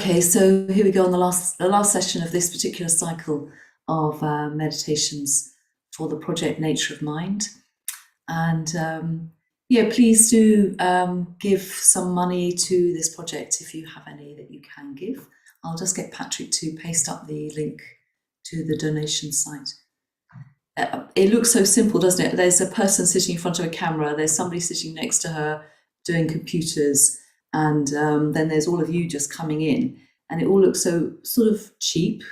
Okay, so here we go on the last session of this particular cycle of meditations for the project Nature of Mind. And yeah, please do give some money to this project if you have any that you can give. I'll just get Patrick to paste up the link to the donation site. It looks so simple, doesn't it? There's a person sitting in front of a camera, there's somebody sitting next to her doing computers, and then there's all of you just coming in, and it all looks so sort of cheap.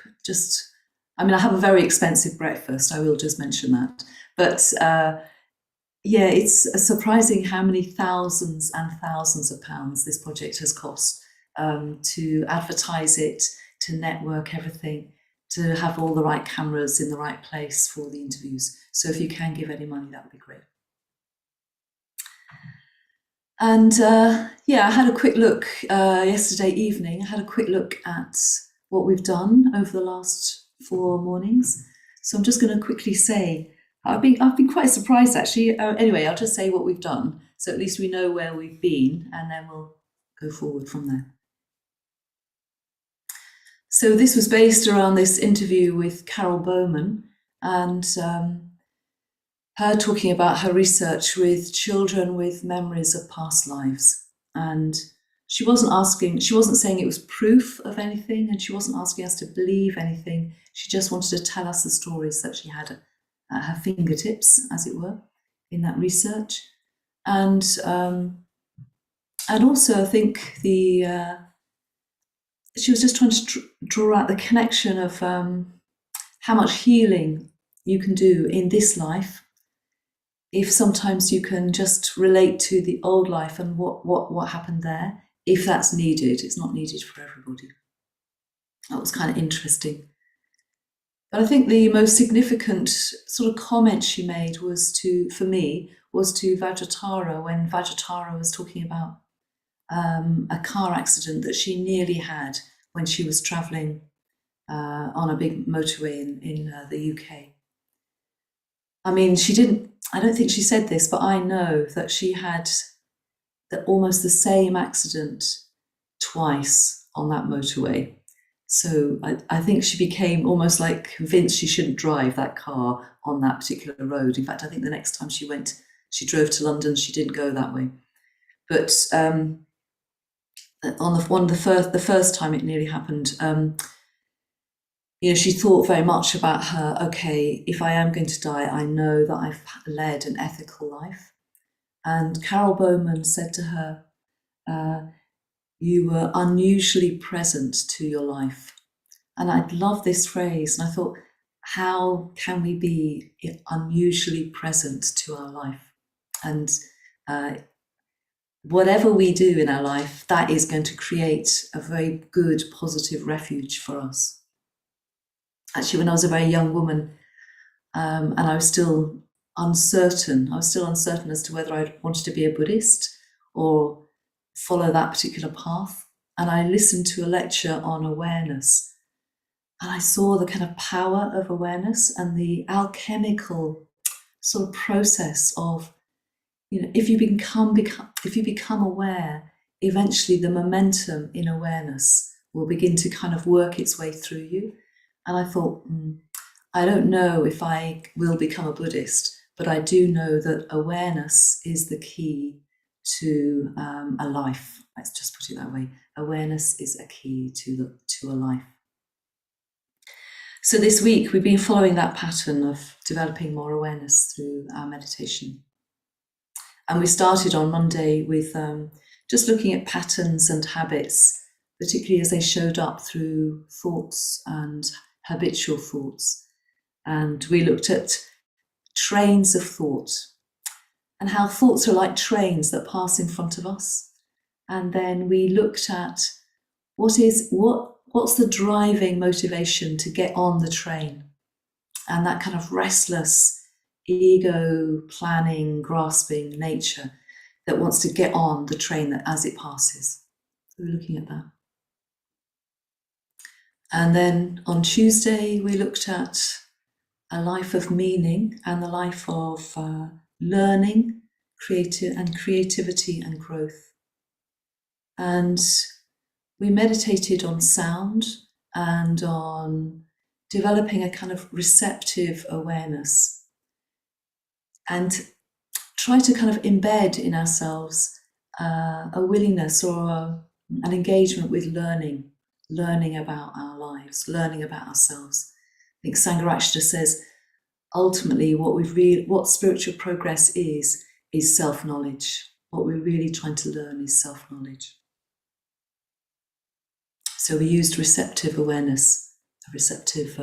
I have a very expensive breakfast, I will just mention that. But yeah, it's surprising how many thousands and thousands of pounds this project has cost to advertise it, to network everything, to have all the right cameras in the right place for the interviews. So if you can give any money, that would be great. And yeah, I had a quick look yesterday evening. I had a quick look at what we've done over the last 4 mornings. So I'm just going to quickly say, I've been quite surprised actually. Anyway, I'll just say what we've done, so at least we know where we've been, and then we'll go forward from there. So this was based around this interview with Carol Bowman, and her talking about her research with children with memories of past lives. And she wasn't saying it was proof of anything, and she wasn't asking us to believe anything. She just wanted to tell us the stories that she had at her fingertips, as it were, in that research. And also I think she was just trying to draw out the connection of how much healing you can do in this life if sometimes you can just relate to the old life and what happened there, if that's needed. It's not needed for everybody. That was kind of interesting. But I think the most significant sort of comment she made was to Vajratara, when Vajratara was talking about a car accident that she nearly had when she was travelling on a big motorway in the UK. I don't think she said this, but I know that she had almost the same accident twice on that motorway. So I think she became almost like convinced she shouldn't drive that car on that particular road. In fact, I think the next time she drove to London, she didn't go that way. But on the first time it nearly happened, she thought very much about her, okay, if I am going to die, I know that I've led an ethical life. And Carol Bowman said to her, you were unusually present to your life. And I love this phrase. And I thought, how can we be unusually present to our life? And whatever we do in our life, that is going to create a very good, positive refuge for us. Actually, when I was a very young woman, and I was still uncertain as to whether I wanted to be a Buddhist or follow that particular path. And I listened to a lecture on awareness, and I saw the kind of power of awareness and the alchemical sort of process of, if you become aware, eventually the momentum in awareness will begin to kind of work its way through you. And I thought, I don't know if I will become a Buddhist, but I do know that awareness is the key to a life. Let's just put it that way. Awareness is a key to a life. So this week we've been following that pattern of developing more awareness through our meditation. And we started on Monday with just looking at patterns and habits, particularly as they showed up through thoughts and habitual thoughts. And we looked at trains of thought and how thoughts are like trains that pass in front of us. And then we looked at what's the driving motivation to get on the train, and that kind of restless ego planning, grasping nature that wants to get on the train as it passes. So we're looking at that. And then on Tuesday, we looked at a life of meaning and the life of learning, creativity and growth. And we meditated on sound and on developing a kind of receptive awareness and try to kind of embed in ourselves a willingness or an engagement with learning about our lives, learning about ourselves. I think Sangharakshita says, ultimately, what spiritual progress is self-knowledge. What we're really trying to learn is self-knowledge. So we used receptive awareness, receptive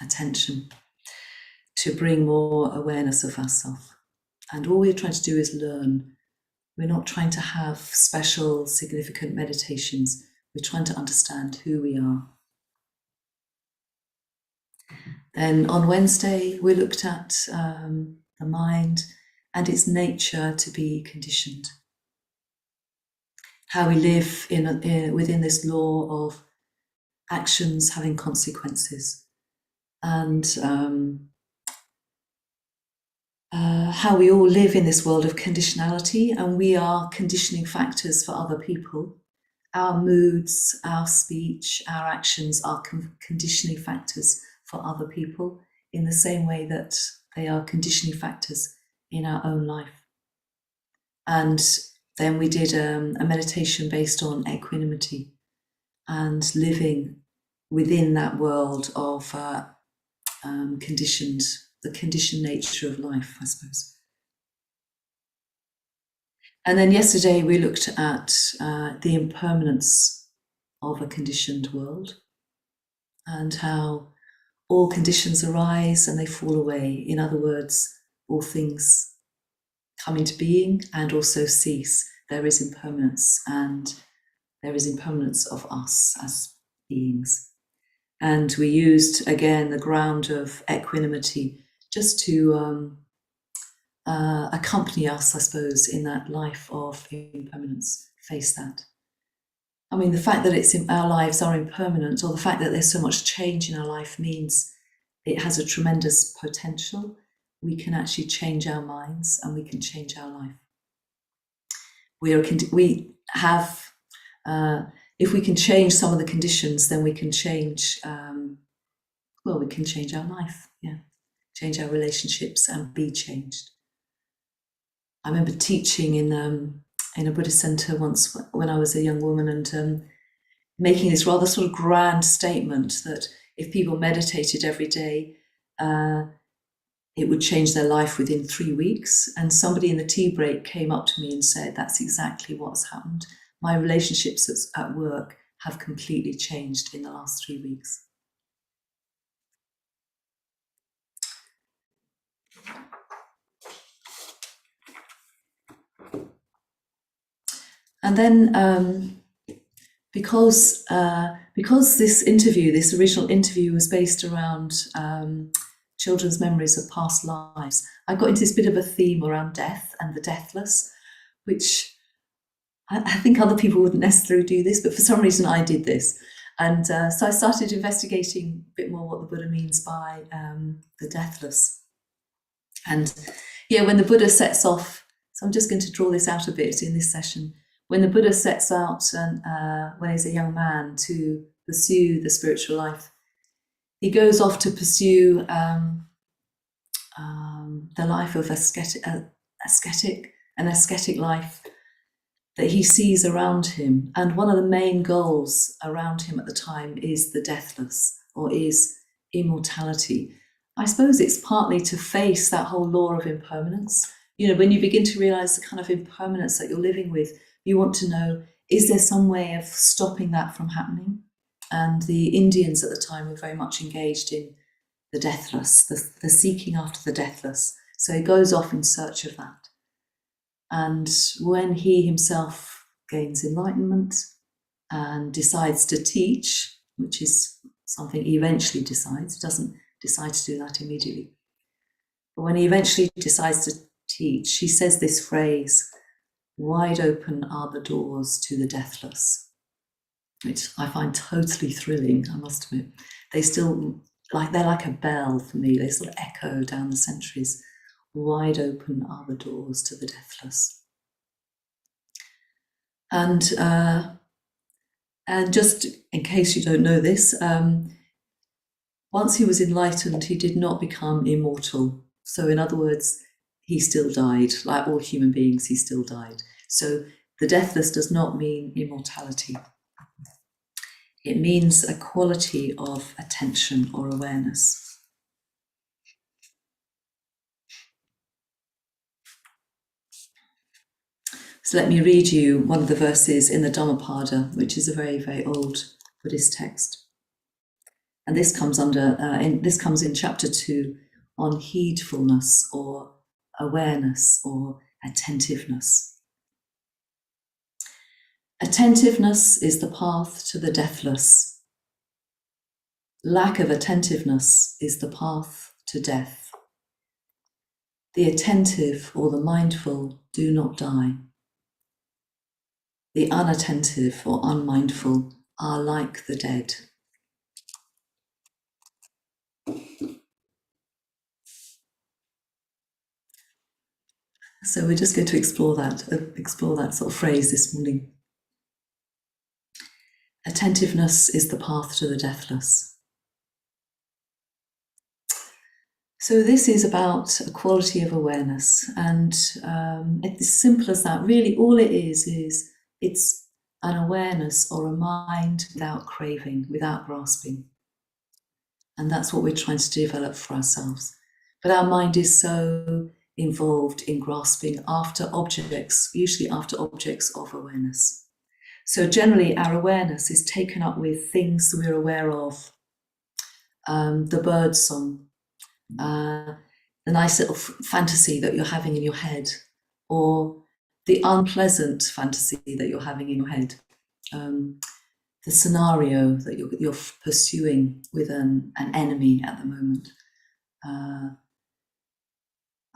attention to bring more awareness of ourselves. And all we're trying to do is learn. We're not trying to have special, significant meditations. We're trying to understand who we are. Then on Wednesday, we looked at the mind and its nature to be conditioned. How we live within this law of actions having consequences, and how we all live in this world of conditionality, and we are conditioning factors for other people. Our moods, our speech, our actions are conditioning factors for other people in the same way that they are conditioning factors in our own life. And then we did a meditation based on equanimity and living within that world of the conditioned nature of life, I suppose. And then yesterday we looked at the impermanence of a conditioned world and how all conditions arise and they fall away. In other words, all things come into being and also cease. There is impermanence, and there is impermanence of us as beings. And we used, again, the ground of equanimity just to accompany us, I suppose, in that life of impermanence, face that. I mean, the fact that our lives are impermanent, or the fact that there's so much change in our life, means it has a tremendous potential. We can actually change our minds and we can change our life. If we can change some of the conditions, then we can change, we can change our life, change our relationships and be changed. I remember teaching in a Buddhist center once when I was a young woman, and making this rather sort of grand statement that if people meditated every day, it would change their life within 3 weeks. And somebody in the tea break came up to me and said, that's exactly what's happened. My relationships at work have completely changed in the last 3 weeks. And then because this original interview was based around children's memories of past lives, I got into this bit of a theme around death and the deathless, which I think other people wouldn't necessarily do this, but for some reason I did this. And so I started investigating a bit more what the Buddha means by the deathless. And when the Buddha sets off, so I'm just going to draw this out a bit in this session. When the Buddha sets out when he's a young man to pursue the spiritual life, he goes off to pursue the life of an ascetic life that he sees around him. And one of the main goals around him at the time is the deathless, or is immortality. I suppose it's partly to face that whole law of impermanence. When you begin to realize the kind of impermanence that you're living with, you want to know, is there some way of stopping that from happening? And the Indians at the time were very much engaged in the deathless, the seeking after the deathless. So he goes off in search of that. And when he himself gains enlightenment and decides to teach, which is something he eventually decides, he doesn't decide to do that immediately. But when he eventually decides to teach, he says this phrase, "Wide open are the doors to the deathless," which I find totally thrilling, I must admit. They're like a bell for me. They sort of echo down the centuries. Wide open are the doors to the deathless. And And just in case you don't know this, once he was enlightened, he did not become immortal. So in other words, he still died. Like all human beings, he still died. So the deathless does not mean immortality. It means a quality of attention or awareness. So let me read you one of the verses in the Dhammapada, which is a very, very old Buddhist text. And this comes in chapter 2 on heedfulness or awareness or attentiveness. Attentiveness is the path to the deathless. Lack of attentiveness is the path to death. The attentive or the mindful do not die. The unattentive or unmindful are like the dead. So we're just going to explore that sort of phrase this morning. Attentiveness is the path to the deathless. So this is about a quality of awareness, and it's as simple as that. Really, all it is it's an awareness or a mind without craving, without grasping. And that's what we're trying to develop for ourselves. But our mind is so involved in grasping after objects, usually after objects of awareness. So generally our awareness is taken up with things that we're aware of, the bird song, the nice little fantasy that you're having in your head, or the unpleasant fantasy that you're having in your head, the scenario that you're pursuing with an enemy at the moment.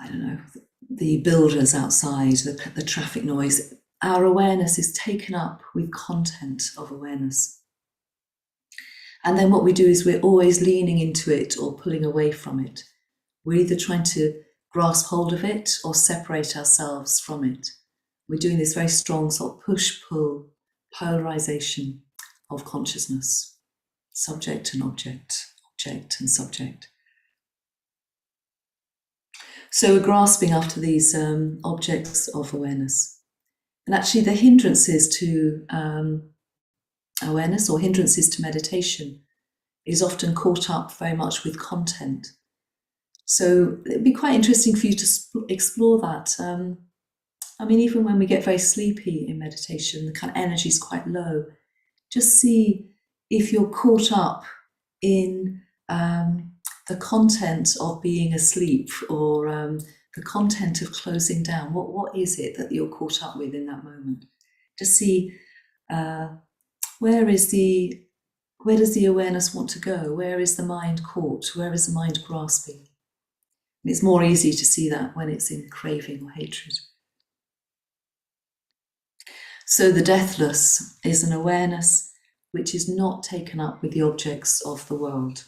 I don't know, the builders outside, the traffic noise. Our awareness is taken up with content of awareness. And then what we do is we're always leaning into it or pulling away from it. We're either trying to grasp hold of it or separate ourselves from it. We're doing this very strong sort of push-pull polarization of consciousness, subject and object, object and subject. So we're grasping after these objects of awareness. And actually the hindrances to awareness or hindrances to meditation is often caught up very much with content. So it'd be quite interesting for you to explore that. I mean, even when we get very sleepy in meditation, the kind of energy is quite low. Just see if you're caught up in the content of being asleep or the content of closing down. What is it that you're caught up with in that moment? Just see where does the awareness want to go? Where is the mind caught? Where is the mind grasping? And it's more easy to see that when it's in craving or hatred. So the deathless is an awareness which is not taken up with the objects of the world.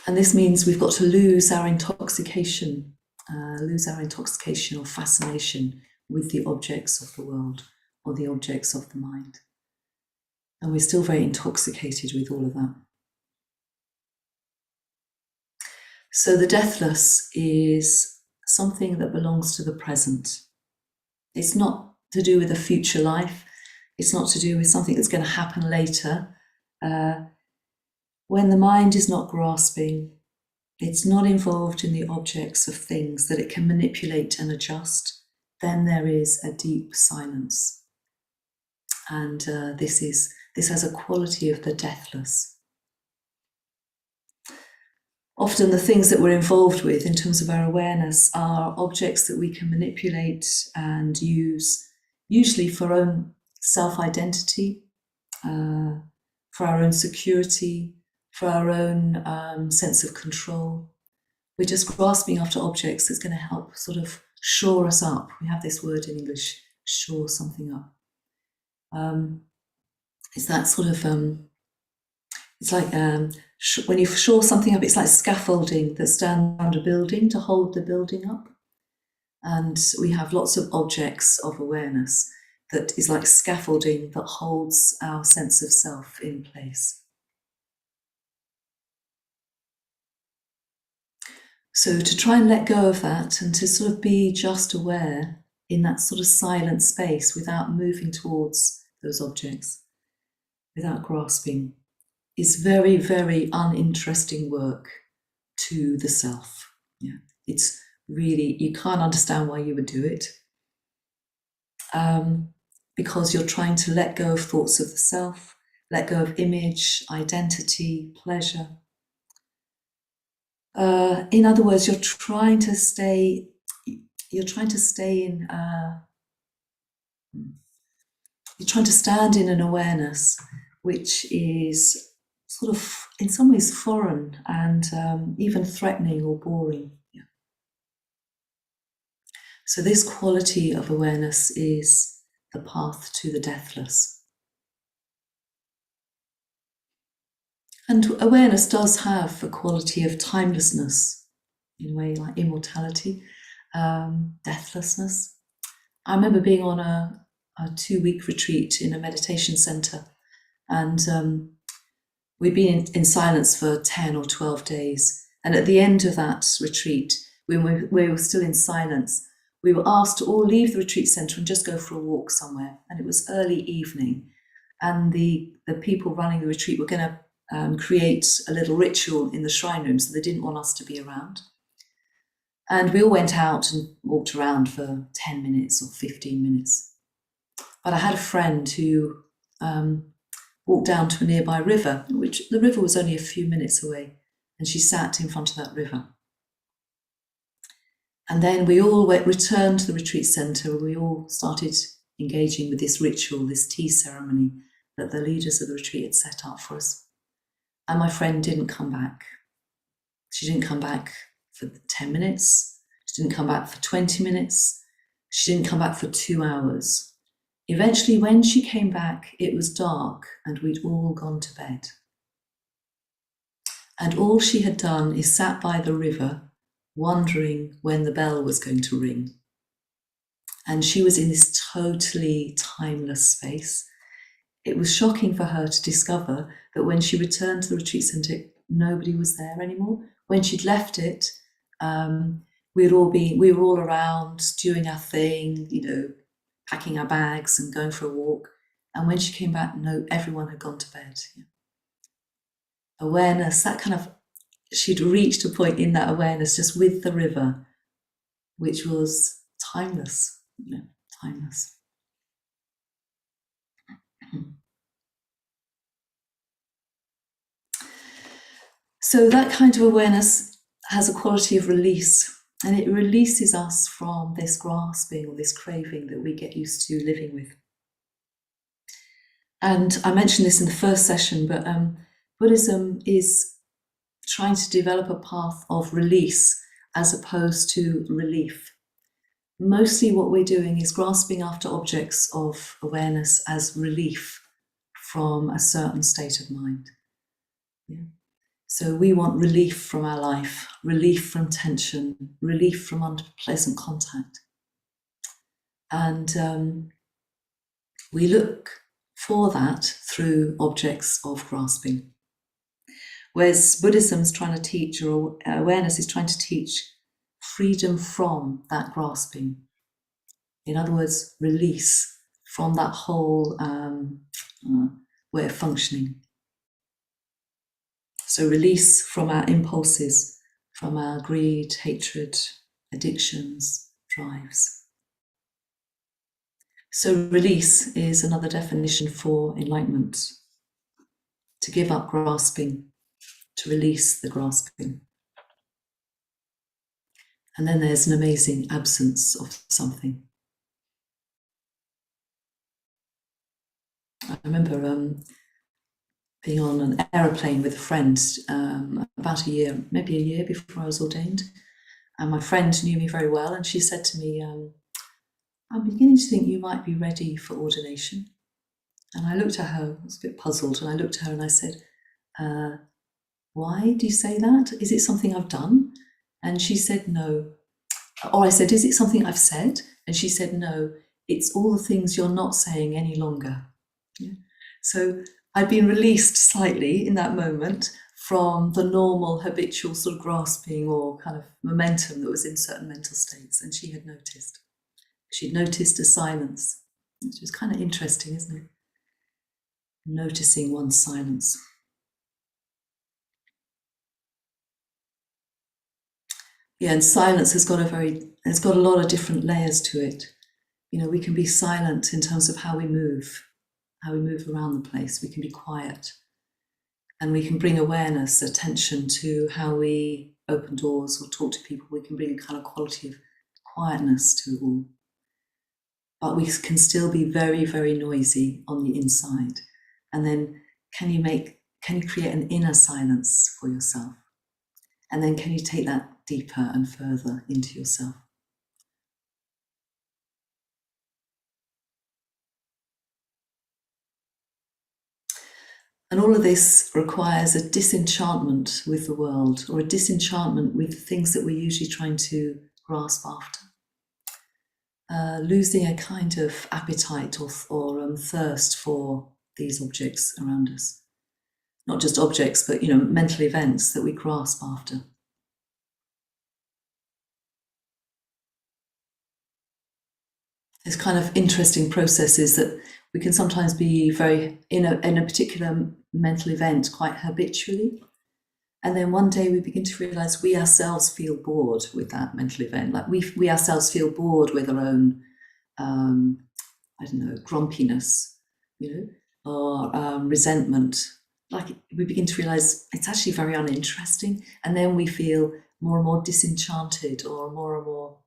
And this means we've got to lose our intoxication or fascination with the objects of the world or the objects of the mind. And we're still very intoxicated with all of that. So the deathless is something that belongs to the present. It's not to do with a future life. It's not to do with something that's going to happen later. When the mind is not grasping, it's not involved in the objects of things that it can manipulate and adjust, then there is a deep silence. And this has a quality of the deathless. Often the things that we're involved with in terms of our awareness are objects that we can manipulate and use, usually for our own self-identity, for our own security, for our own sense of control. We're just grasping after objects that's going to help sort of shore us up. We have this word in English, shore something up. It's that sort of, it's like when you shore something up, it's like scaffolding that stands around a building to hold the building up. And we have lots of objects of awareness that is like scaffolding that holds our sense of self in place. So to try and let go of that and to sort of be just aware in that sort of silent space without moving towards those objects, without grasping, is very, very uninteresting work to the self. Yeah, it's really, you can't understand why you would do it, because you're trying to let go of thoughts of the self, let go of image, identity, pleasure. In other words, you're trying to stay in, you're trying to stand in an awareness which is sort of, in some ways, foreign and even threatening or boring. Yeah. So this quality of awareness is the path to the deathless. And awareness does have a quality of timelessness, in a way like immortality, deathlessness. I remember being on a 2-week retreat in a meditation center, and we'd been in silence for 10 or 12 days. And at the end of that retreat, when we were still in silence, we were asked to all leave the retreat center and just go for a walk somewhere. And it was early evening. And the people running the retreat were going to create a little ritual in the shrine room, so they didn't want us to be around. And we all went out and walked around for 10 minutes or 15 minutes. But I had a friend who walked down to a nearby river, which the river was only a few minutes away, and she sat in front of that river. And then we all returned to the retreat center. We all started engaging with this ritual, this tea ceremony that the leaders of the retreat had set up for us. And my friend didn't come back. She didn't come back for 10 minutes. She didn't come back for 20 minutes. She didn't come back for 2 hours. Eventually, when she came back, it was dark and we'd all gone to bed. And all she had done is sat by the river, wondering when the bell was going to ring. And she was in this totally timeless space. It was shocking for her to discover that when she returned to the retreat center, nobody was there anymore. When she'd left it, we were all around doing our thing, packing our bags and going for a walk. And when she came back, no, everyone had gone to bed. Yeah. Awareness, she'd reached a point in that awareness just with the river, which was timeless, timeless. So that kind of awareness has a quality of release, and it releases us from this grasping or this craving that we get used to living with. And I mentioned this in the first session, but Buddhism is trying to develop a path of release as opposed to relief. Mostly what we're doing is grasping after objects of awareness as relief from a certain state of mind. Yeah. So we want relief from our life, relief from tension, relief from unpleasant contact. And we look for that through objects of grasping. Whereas Buddhism's trying to teach, or awareness is trying to teach, freedom from that grasping. In other words, release from that whole way of functioning. So release from our impulses, from our greed, hatred, addictions, drives. So release is another definition for enlightenment. To give up grasping, to release the grasping. And then there's an amazing absence of something. I remember being on an aeroplane with a friend about maybe a year before I was ordained. And my friend knew me very well, and she said to me, I'm beginning to think you might be ready for ordination. And I looked at her, I was a bit puzzled, and I looked at her and I said, why do you say that? Is it something I've done? And she said, no, Or I said, is it something I've said? And she said, no, it's all the things you're not saying any longer. Yeah. So I'd been released slightly in that moment from the normal habitual sort of grasping or kind of momentum that was in certain mental states. And she had noticed. She'd noticed a silence, which was kind of interesting, isn't it? Noticing one's silence. Yeah, and silence has got a lot of different layers to it. You know, we can be silent in terms of how we move around the place. We can be quiet, and we can bring awareness, attention to how we open doors or talk to people. We can bring a kind of quality of quietness to it all. But we can still be very, very noisy on the inside. And then can you create an inner silence for yourself? And then can you take that deeper and further into yourself? And all of this requires a disenchantment with the world, or a disenchantment with things that we're usually trying to grasp after. Losing a kind of appetite or thirst for these objects around us. Not just objects, but mental events that we grasp after. There's kind of interesting processes that we can sometimes be very in a particular mental event quite habitually, and then one day we begin to realize we ourselves feel bored with that mental event. Like we ourselves feel bored with our own grumpiness, or resentment. Like we begin to realize it's actually very uninteresting, and then we feel more and more disenchanted, or more and more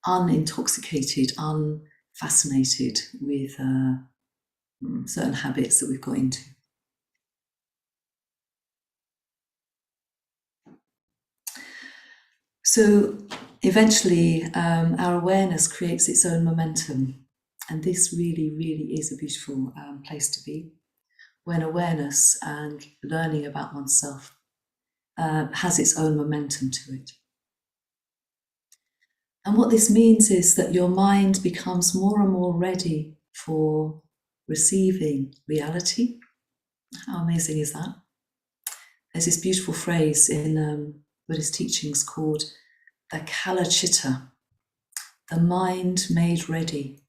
unintoxicated, unfascinated with certain habits that we've got into. So eventually our awareness creates its own momentum, and this really, really is a beautiful place to be, when awareness and learning about oneself has its own momentum to it. And what this means is that your mind becomes more and more ready for receiving reality. How amazing is that? There's this beautiful phrase in Buddhist teachings called the Kala Chitta, the mind made ready.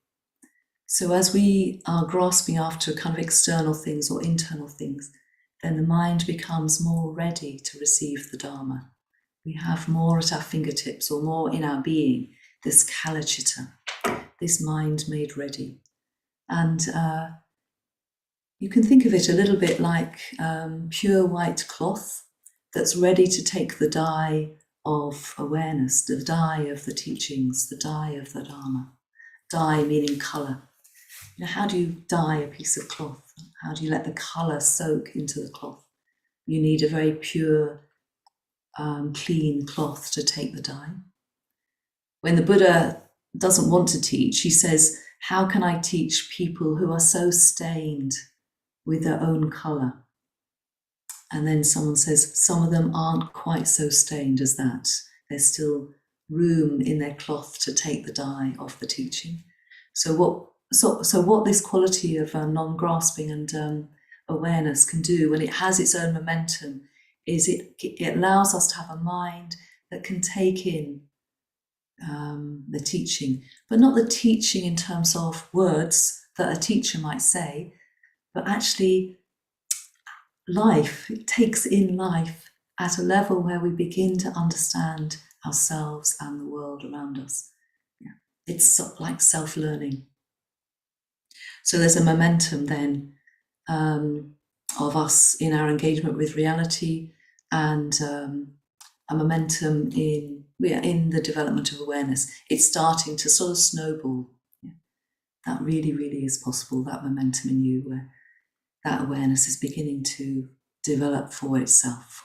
So as we are grasping after kind of external things or internal things, then the mind becomes more ready to receive the Dharma. We have more at our fingertips, or more in our being, this Kala Chitta, this mind made ready. And you can think of it a little bit like pure white cloth that's ready to take the dye of awareness, the dye of the teachings, the dye of the Dharma. Dye meaning colour. How do you dye a piece of cloth? How do you let the colour soak into the cloth? You need a very pure, clean cloth to take the dye. When the Buddha doesn't want to teach, he says, how can I teach people who are so stained with their own colour? And then someone says, some of them aren't quite so stained as that. There's still room in their cloth to take the dye of the teaching. So what this quality of non-grasping and awareness can do when it has its own momentum is it allows us to have a mind that can take in the teaching, but not the teaching in terms of words that a teacher might say, but actually life. It takes in life at a level where we begin to understand ourselves and the world around us. Yeah. It's like self-learning. So there's a momentum then of us in our engagement with reality, and a momentum in the development of awareness. It's starting to sort of snowball. Yeah. That really, really is possible, that momentum in you, where that awareness is beginning to develop for itself.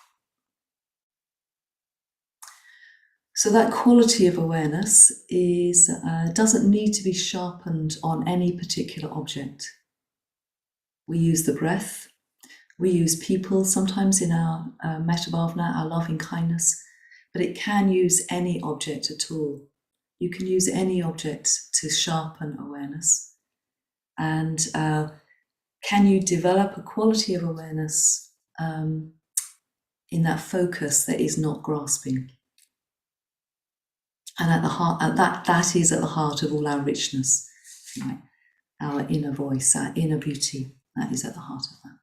So that quality of awareness doesn't need to be sharpened on any particular object. We use the breath, we use people sometimes in our metta bhavana, our loving kindness, but it can use any object at all. You can use any object to sharpen awareness. And can you develop a quality of awareness in that focus that is not grasping? And at the heart, that is at the heart of all our richness, right? Our inner voice, our inner beauty, that is at the heart of that.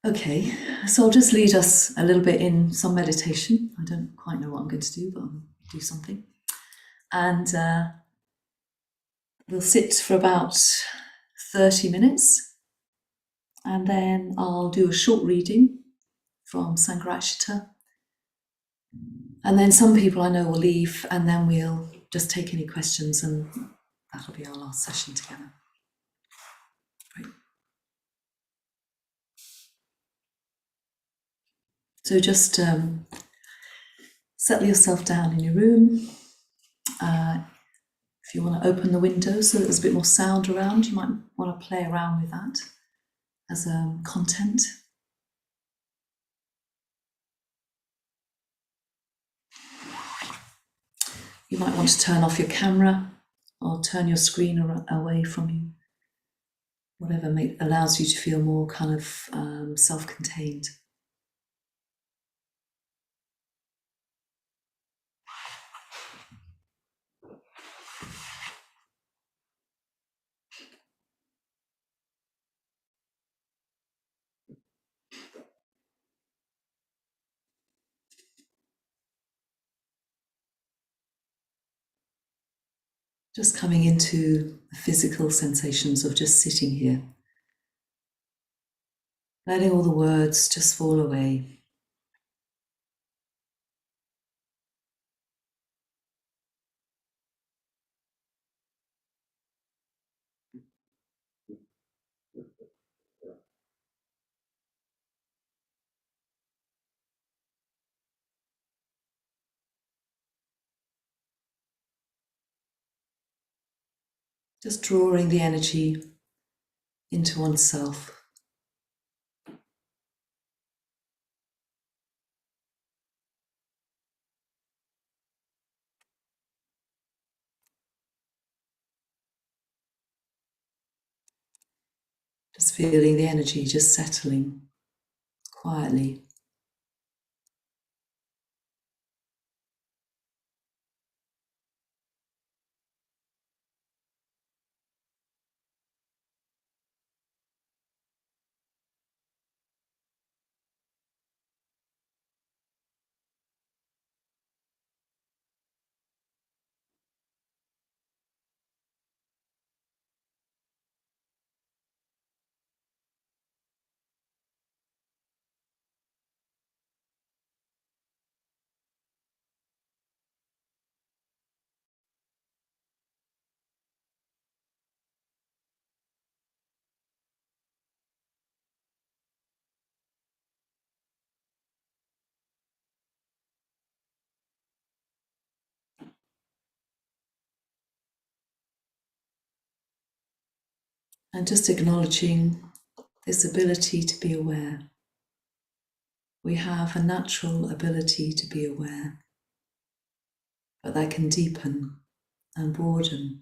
Okay, so I'll just lead us a little bit in some meditation. I don't quite know what I'm going to do, but I'll do something. And we'll sit for about 30 minutes. And then I'll do a short reading from Sangharakshita. And then some people I know will leave, and then we'll just take any questions, and that'll be our last session together. Great. So just settle yourself down in your room. If you want to open the window so that there's a bit more sound around, you might want to play around with that as content. You might want to turn off your camera or turn your screen away from you. Whatever allows you to feel more kind of self-contained. Just coming into the physical sensations of just sitting here. Letting all the words just fall away. Just drawing the energy into oneself. Just feeling the energy just settling quietly. And just acknowledging this ability to be aware. We have a natural ability to be aware, but that can deepen and broaden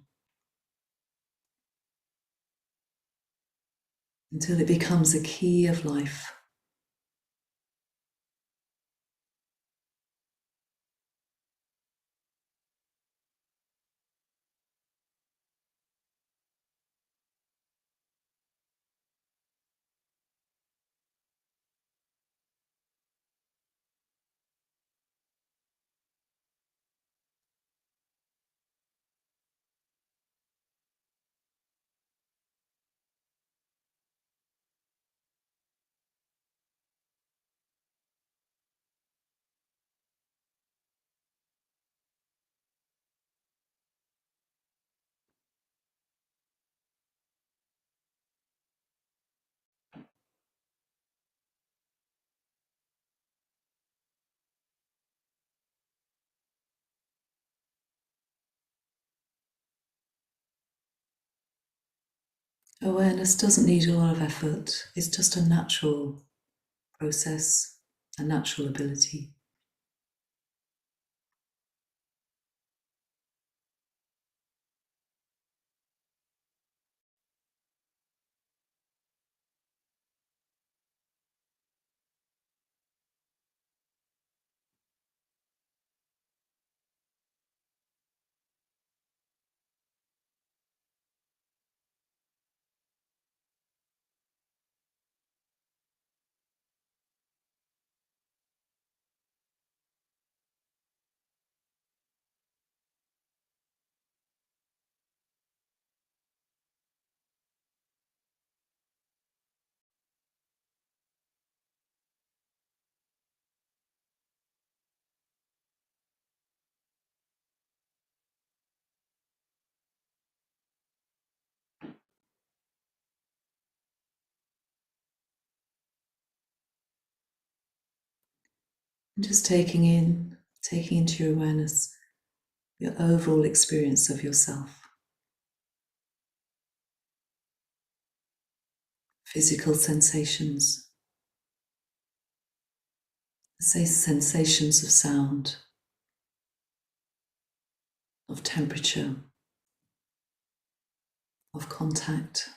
until it becomes a key of life. Awareness doesn't need a lot of effort. It's just a natural process, a natural ability. And just taking into your awareness your overall experience of yourself. Physical sensations, say sensations of sound, of temperature, of contact.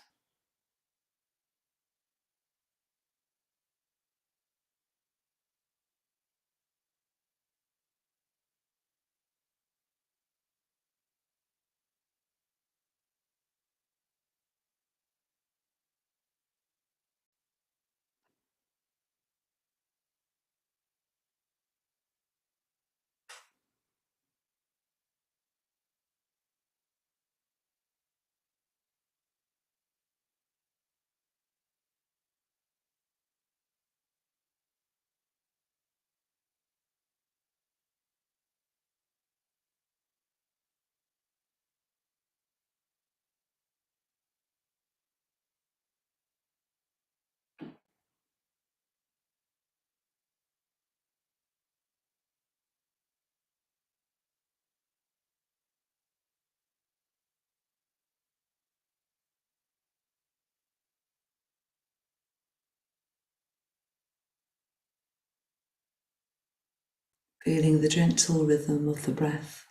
Feeling the gentle rhythm of the breath,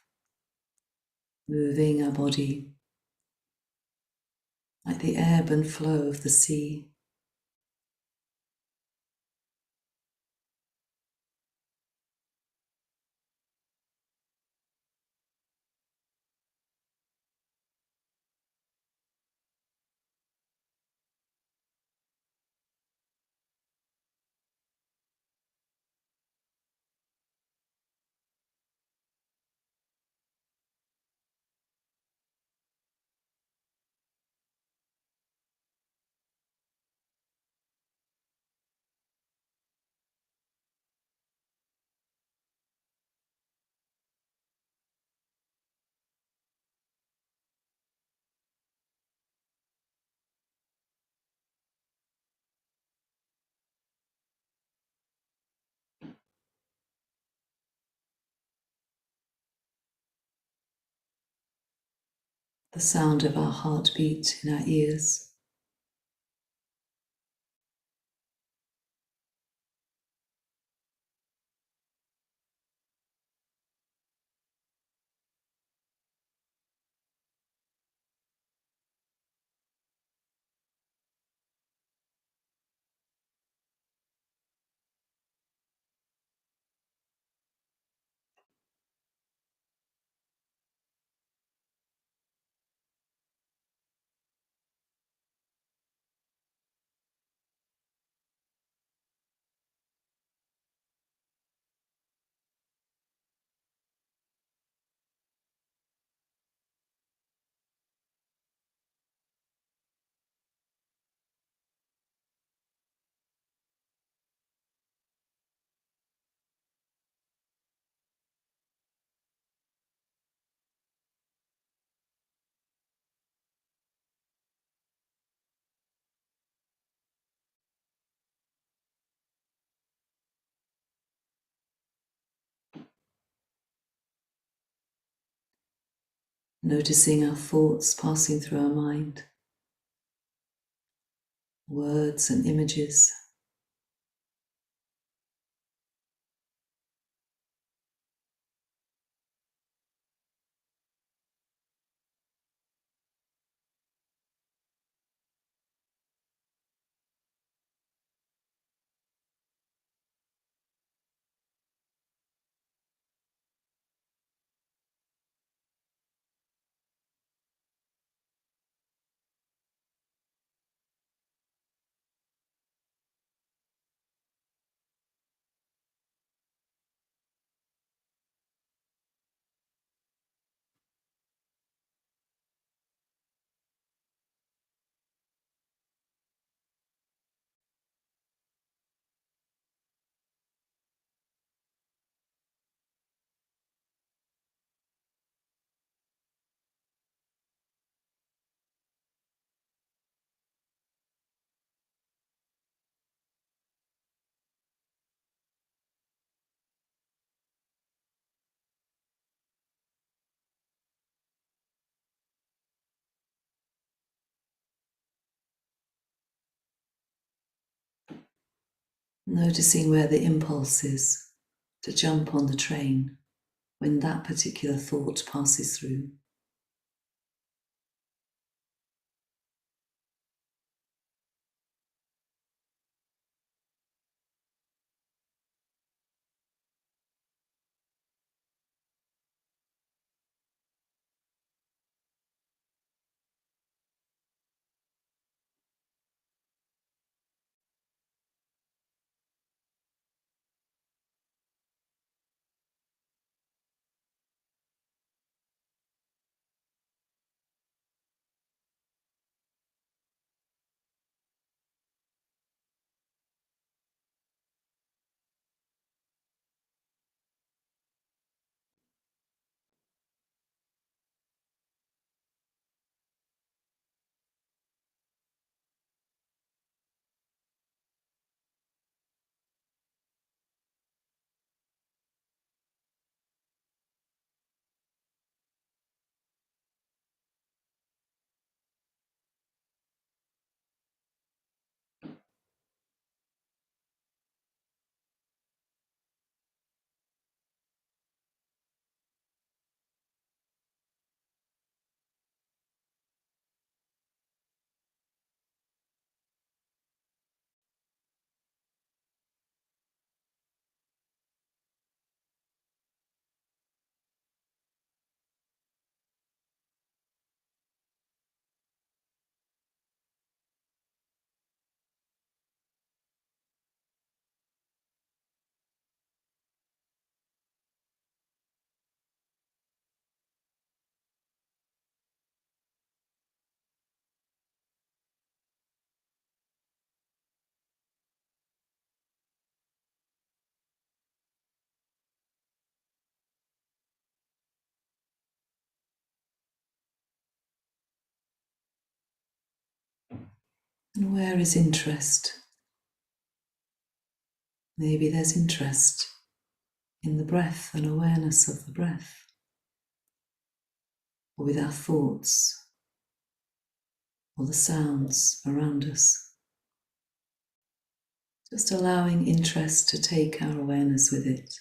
moving our body like the ebb and flow of the sea. The sound of our heartbeat in our ears. Noticing our thoughts passing through our mind. words and images. Noticing where the impulse is to jump on the train when that particular thought passes through. And where is interest? Maybe there's interest in the breath and awareness of the breath, or with our thoughts, or the sounds around us. Just allowing interest to take our awareness with it.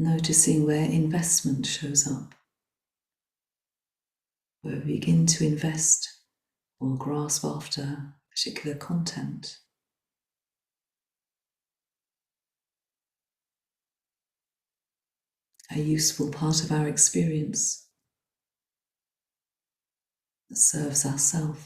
Noticing where investment shows up, where we begin to invest or grasp after particular content. A useful part of our experience that serves ourselves.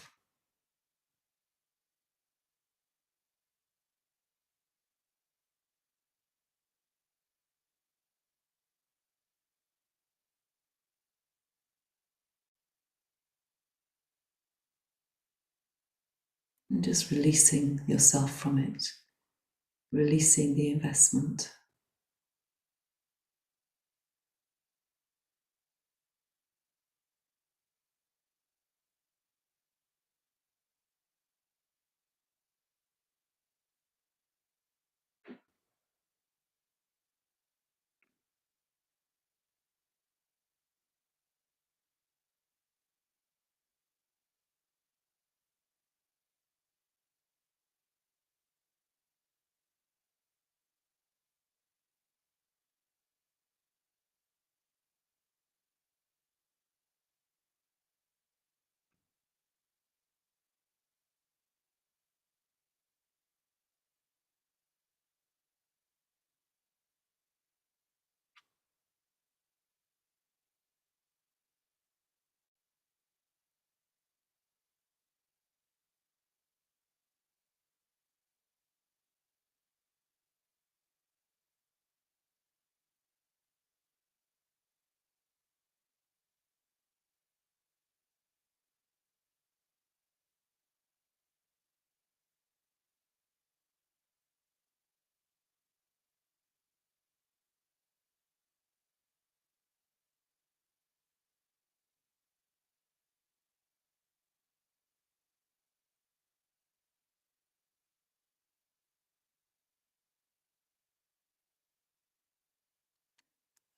And just releasing yourself from it, releasing the investment.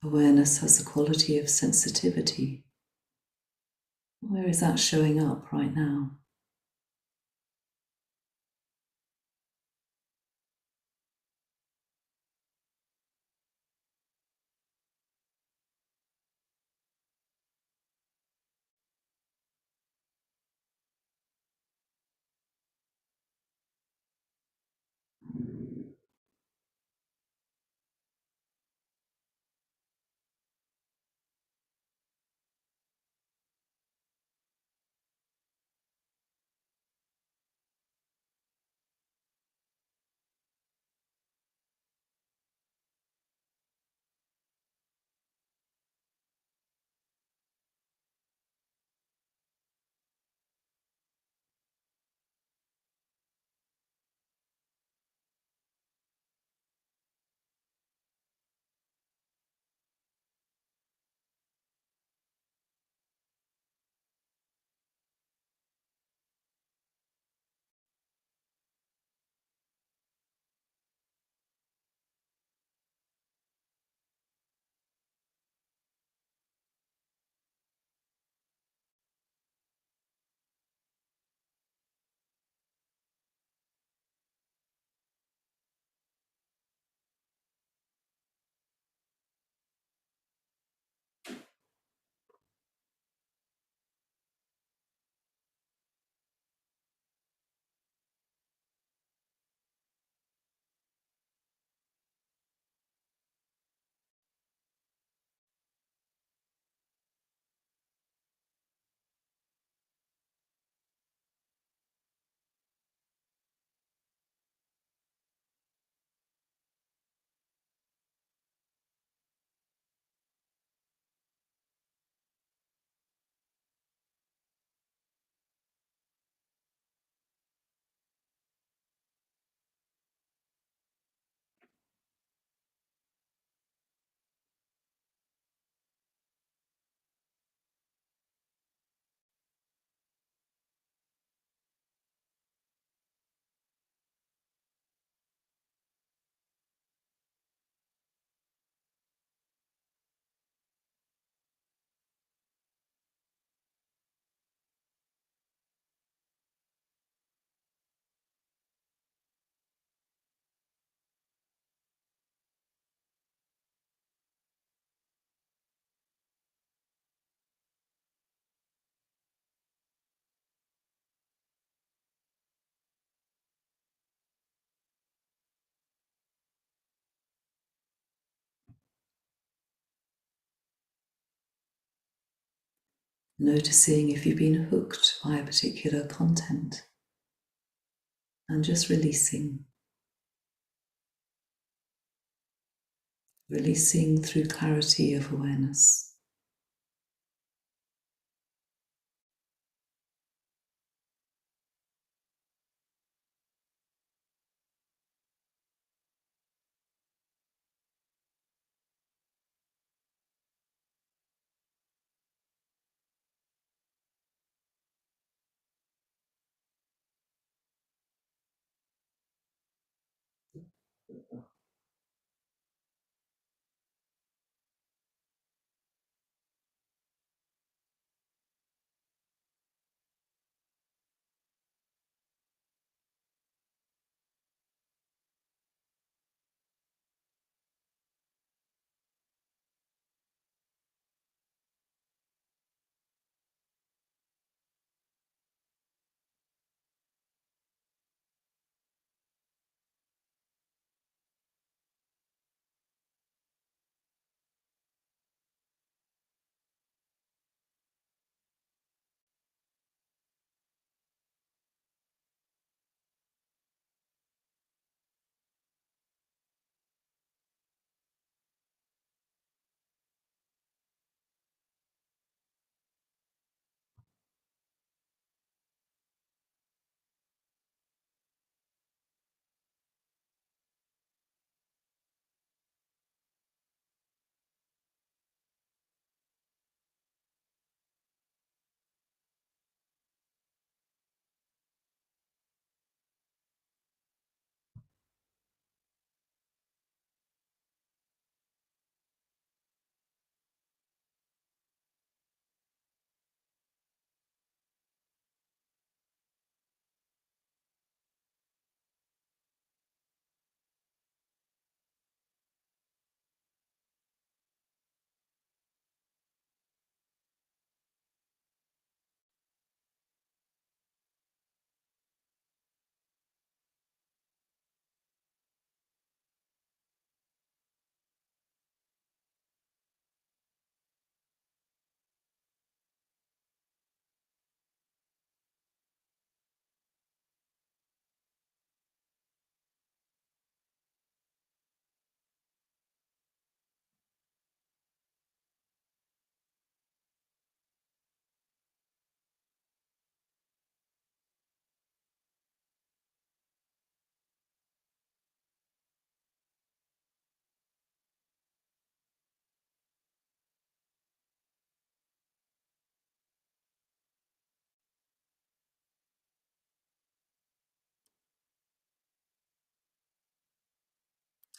Awareness has the quality of sensitivity. Where is that showing up right now? Noticing if you've been hooked by a particular content, and just releasing. Releasing through clarity of awareness.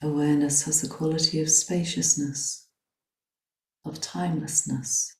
Awareness has the quality of spaciousness, of timelessness.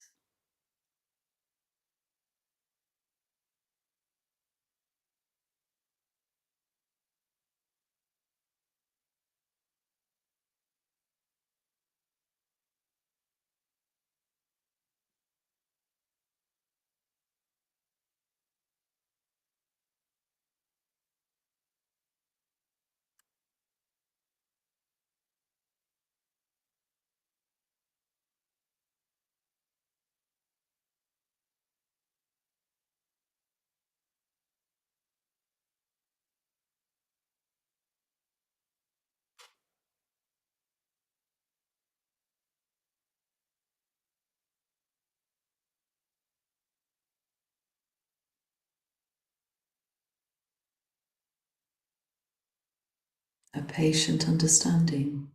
A patient understanding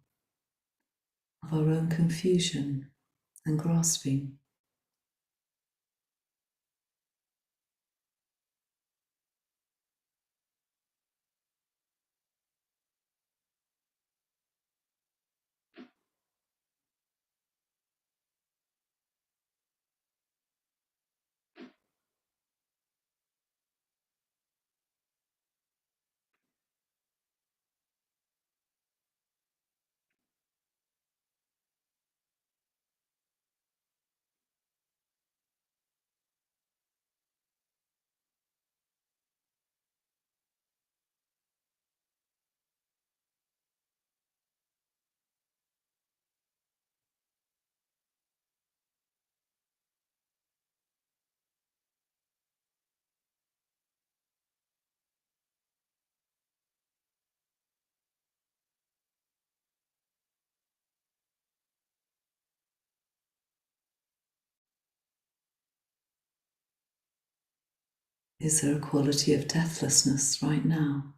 of our own confusion and grasping. Is there a quality of deathlessness right now?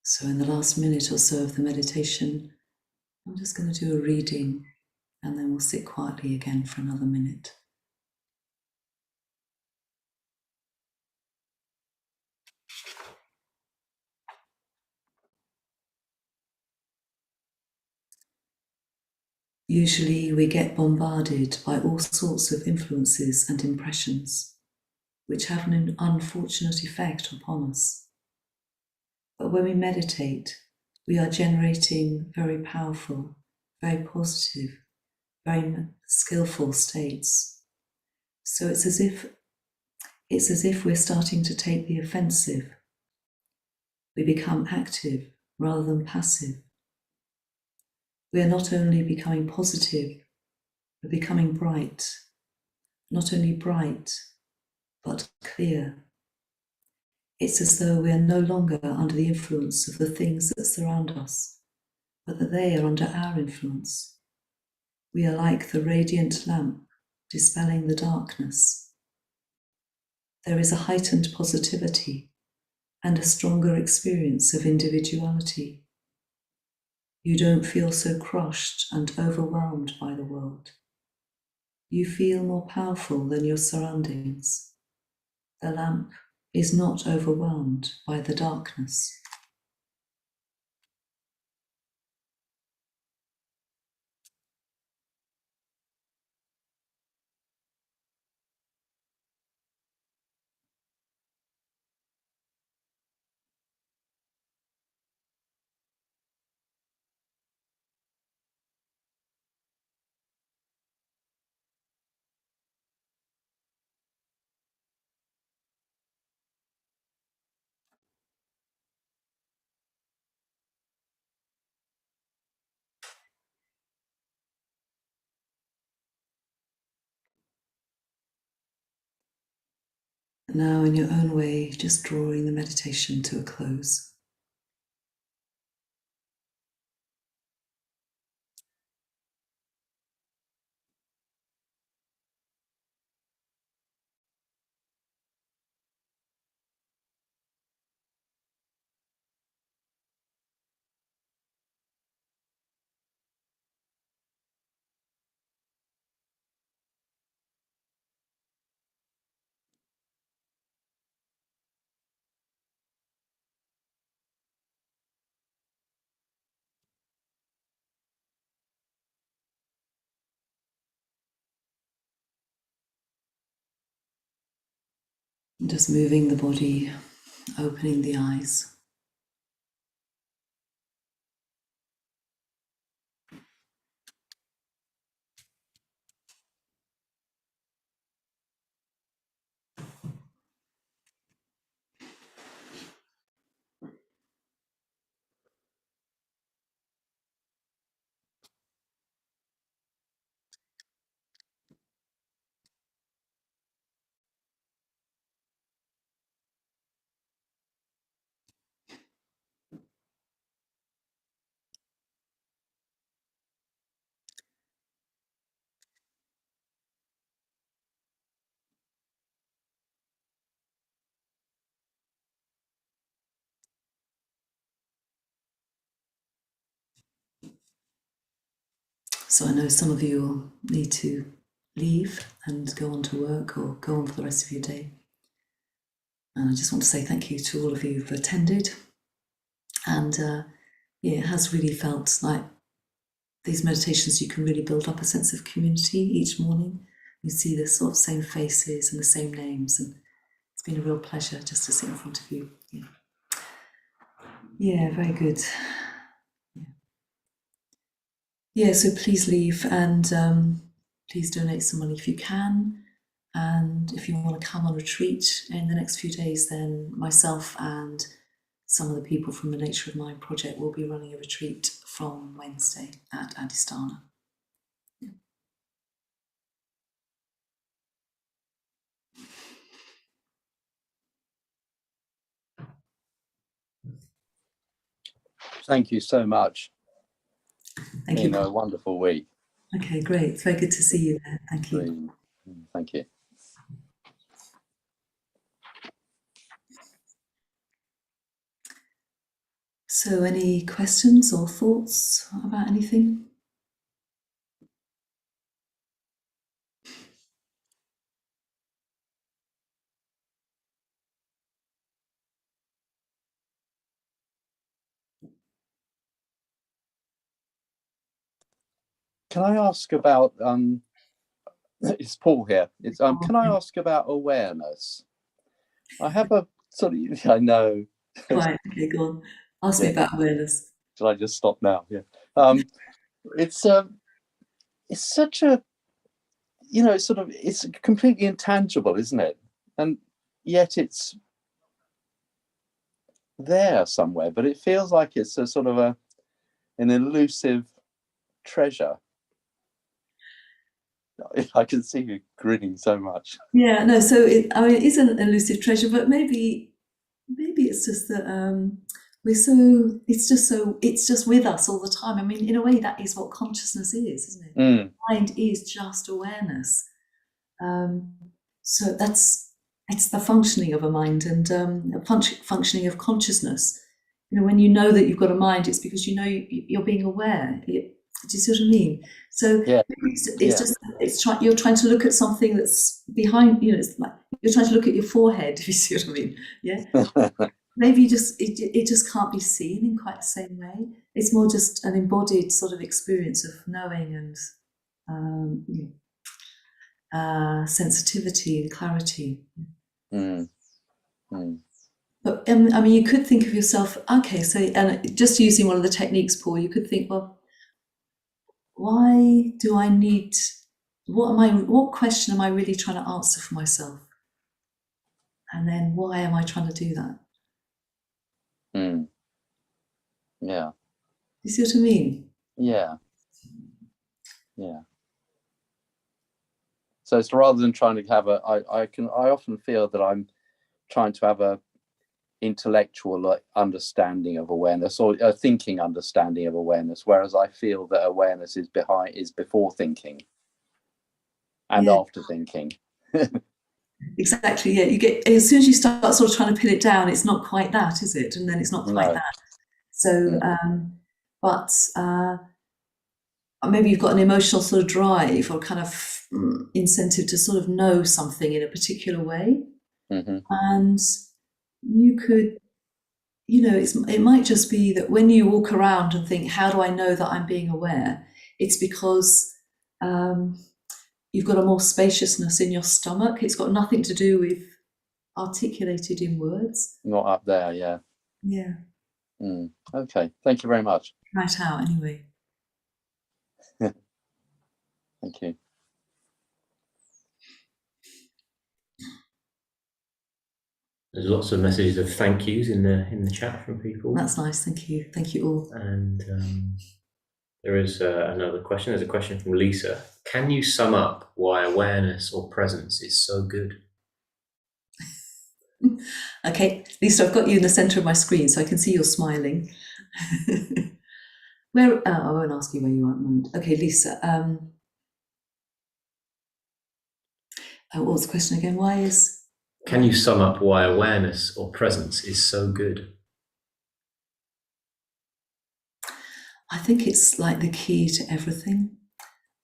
So in the last minute or so of the meditation, I'm just going to do a reading and then we'll sit quietly again for another minute. Usually we get bombarded by all sorts of influences and impressions, which have an unfortunate effect upon us. But when we meditate, we are generating very powerful, very positive, very skillful states. So it's as if we're starting to take the offensive. We become active rather than passive. We are not only becoming positive, we're becoming bright. Not only bright, but clear. It's as though we are no longer under the influence of the things that surround us, but that they are under our influence. We are like the radiant lamp dispelling the darkness. There is a heightened positivity and a stronger experience of individuality. You don't feel so crushed and overwhelmed by the world. You feel more powerful than your surroundings. The lamp is not overwhelmed by the darkness. Now, in your own way, just drawing the meditation to a close. Just moving the body, opening the eyes. So I know some of you will need to leave and go on to work or go on for the rest of your day. And I just want to say thank you to all of you who've attended. And yeah, it has really felt like these meditations, you can really build up a sense of community each morning. You see the sort of same faces and the same names, and it's been a real pleasure just to sit in front of you. Yeah, very good. Yeah, so please leave and please donate some money if you can. And if you want to come on retreat in the next few days, then myself and some of the people from the Nature of Mind project will be running a retreat from Wednesday at Adhisthana. Thank you so much. Thank you. Been a wonderful week. Okay, great. It's very good to see you there. Thank you. Thank you. So any questions or thoughts about anything? Can I ask about it's Paul here. It's can I ask about awareness? I have a sort of I know. Right, okay, go on. Ask me about awareness. Should I just stop now? Yeah. It's such a, you know, sort of, it's completely intangible, isn't it? And yet it's there somewhere, but it feels like it's a sort of an elusive treasure. I can see you grinning so much. Yeah, no, so I mean, it is an elusive treasure, but maybe it's just that it's just with us all the time. I mean, in a way, that is what consciousness is, isn't it? Mind is just awareness. So it's the functioning of a mind and functioning of consciousness. You know, when you know that you've got a mind, it's because you know you're being aware. Do you see what I mean? So yeah. You're trying to look at something that's behind. You know, it's like you're trying to look at your forehead. If you see what I mean, yeah. Maybe it just can't be seen in quite the same way. It's more just an embodied sort of experience of knowing and sensitivity and clarity. But I mean, you could think of yourself, okay, so, and just using one of the techniques, Paul, you could think, well, why do I need, what question am I really trying to answer for myself? And then why am I trying to do that? Yeah. You see what I mean? Yeah. So it's rather than trying to have I often feel that I'm trying to have a intellectual understanding of awareness, or a thinking understanding of awareness, whereas I feel that awareness is before thinking and after thinking. Exactly. Yeah, you get, as soon as you start sort of trying to pin it down, it's not quite that, is it? And then it's not quite that. So, but maybe you've got an emotional sort of drive or kind of incentive to sort of know something in a particular way, and you could, you know, it might just be that when you walk around and think, how do I know that I'm being aware? It's because you've got a more spaciousness in your stomach. It's got nothing to do with articulated in words. Not up there, yeah. Yeah. Okay, thank you very much. Right out, anyway. Thank you. There's lots of messages of thank yous in the chat from people. That's nice. Thank you all. And there is another question. There's a question from Lisa. Can you sum up why awareness or presence is so good? Okay, Lisa, I've got you in the centre of my screen, so I can see you're smiling. I won't ask you where you are at the moment. Okay, Lisa. What was the question again? Can you sum up why awareness or presence is so good? I think it's like the key to everything.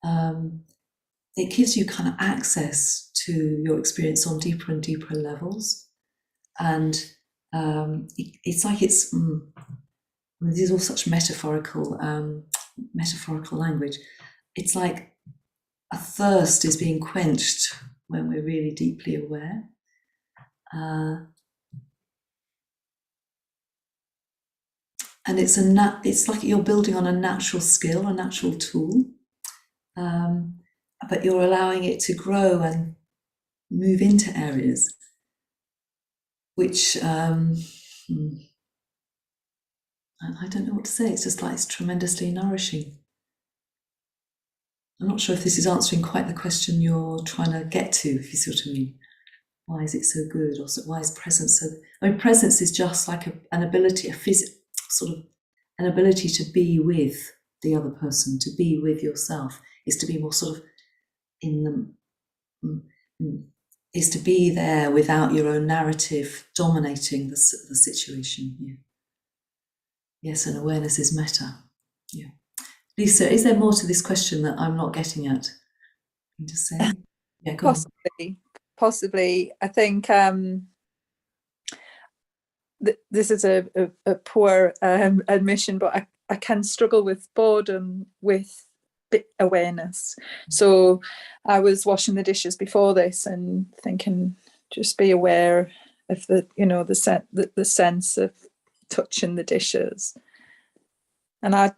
it gives you kind of access to your experience on deeper and deeper levels. And it's like this is all such metaphorical language. It's like a thirst is being quenched when we're really deeply aware. And it's like you're building on a natural skill, a natural tool, but you're allowing it to grow and move into areas which I don't know what to say. It's just like it's tremendously nourishing. I'm not sure if this is answering quite the question you're trying to get to, if you see what I mean. Why is it so good? Or why is presence so... I mean, presence is just like an ability, an ability to be with the other person, to be with yourself, is to be more sort of in them, is to be there without your own narrative dominating the situation. Yeah. Yes, and awareness is metta. Yeah. Lisa, is there more to this question that I'm not getting at? To say? Yeah, go Possibly. I think this is a poor admission, but I can struggle with boredom with awareness. So I was washing the dishes before this and thinking, just be aware of the sense of touching the dishes. And I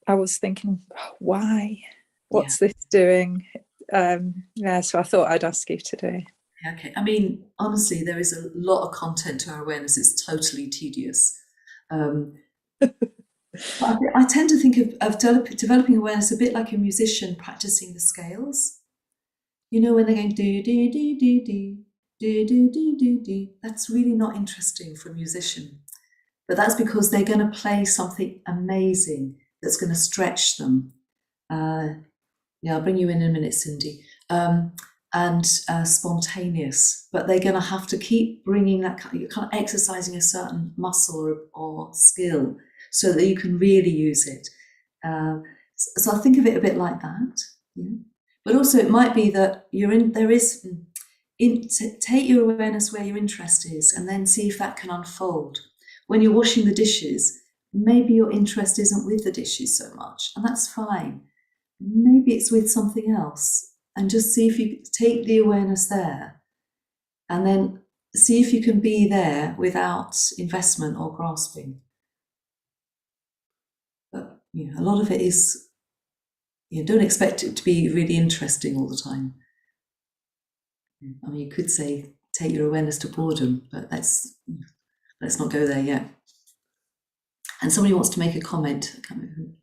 was thinking, why? What's this doing? So I thought I'd ask you today. Okay. I mean, honestly, there is a lot of content to our awareness. It's totally tedious. I tend to think of developing awareness a bit like a musician practicing the scales. You know, when they're going do do do do do do do do do do. That's really not interesting for a musician, but that's because they're going to play something amazing that's going to stretch them. I'll bring you in a minute, Cindy. And spontaneous, but they're going to have to keep bringing that kind of exercising a certain muscle or skill so that you can really use it. So I think of it a bit like that. Yeah. But also it might be that take your awareness where your interest is and then see if that can unfold. When you're washing the dishes, maybe your interest isn't with the dishes so much, and that's fine. Maybe it's with something else. And just see if you take the awareness there and then see if you can be there without investment or grasping. But a lot of it is, don't expect it to be really interesting all the time. I mean, you could say, take your awareness to boredom, but let's not go there yet. And somebody wants to make a comment. I can't remember who.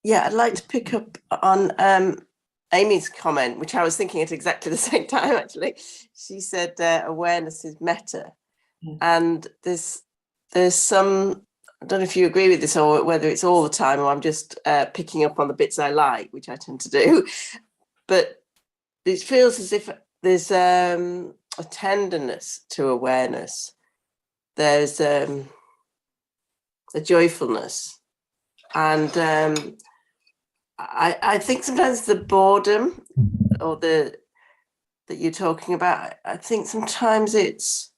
Yeah, I'd like to pick up on Amy's comment, which I was thinking at exactly the same time, actually. She said awareness is metta. And there's some, I don't know if you agree with this or whether it's all the time or I'm just picking up on the bits I like, which I tend to do. But it feels as if there's a tenderness to awareness. There's a joyfulness. And I think sometimes the boredom or that you're talking about, I think sometimes it's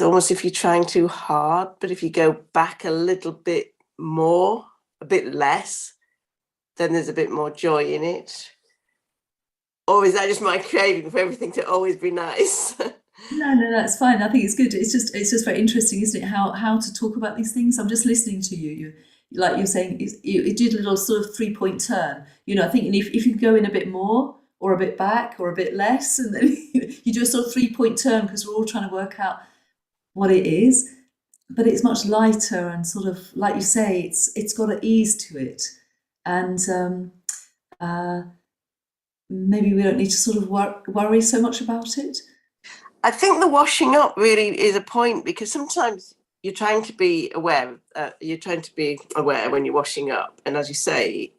almost if you're trying too hard, but if you go back a little bit more, a bit less, then there's a bit more joy in it. Or is that just my craving for everything to always be nice? No, it's fine. I think it's good. It's just very interesting, isn't it? How to talk about these things. I'm just listening to you. Like you're saying, you did a little sort of 3-point turn. I think if you go in a bit more or a bit back or a bit less, and then you do a sort of 3-point turn because we're all trying to work out what it is, but it's much lighter and sort of, like you say, it's got an ease to it. And maybe we don't need to sort of worry so much about it. I think the washing up really is a point, because sometimes you're trying to be aware. You're trying to be aware when you're washing up, and as you say,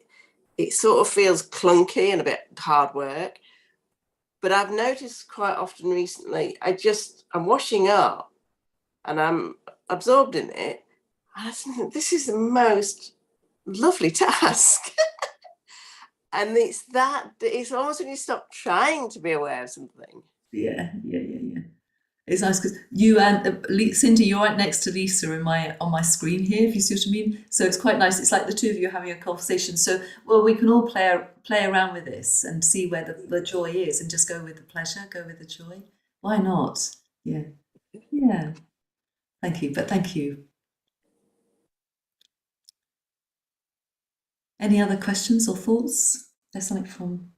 it sort of feels clunky and a bit hard work. But I've noticed quite often recently, I'm washing up, and I'm absorbed in it, I think this is the most lovely task. And it's almost when you stop trying to be aware of something. Yeah. It's nice because you and Cindy, you're right next to Lisa on my screen here, if you see what I mean. So it's quite nice. It's like the two of you having a conversation. So, well, we can all play around with this and see where the joy is, and just go with the pleasure, go with the joy. Why not? Yeah. Thank you. Any other questions or thoughts? There's something from.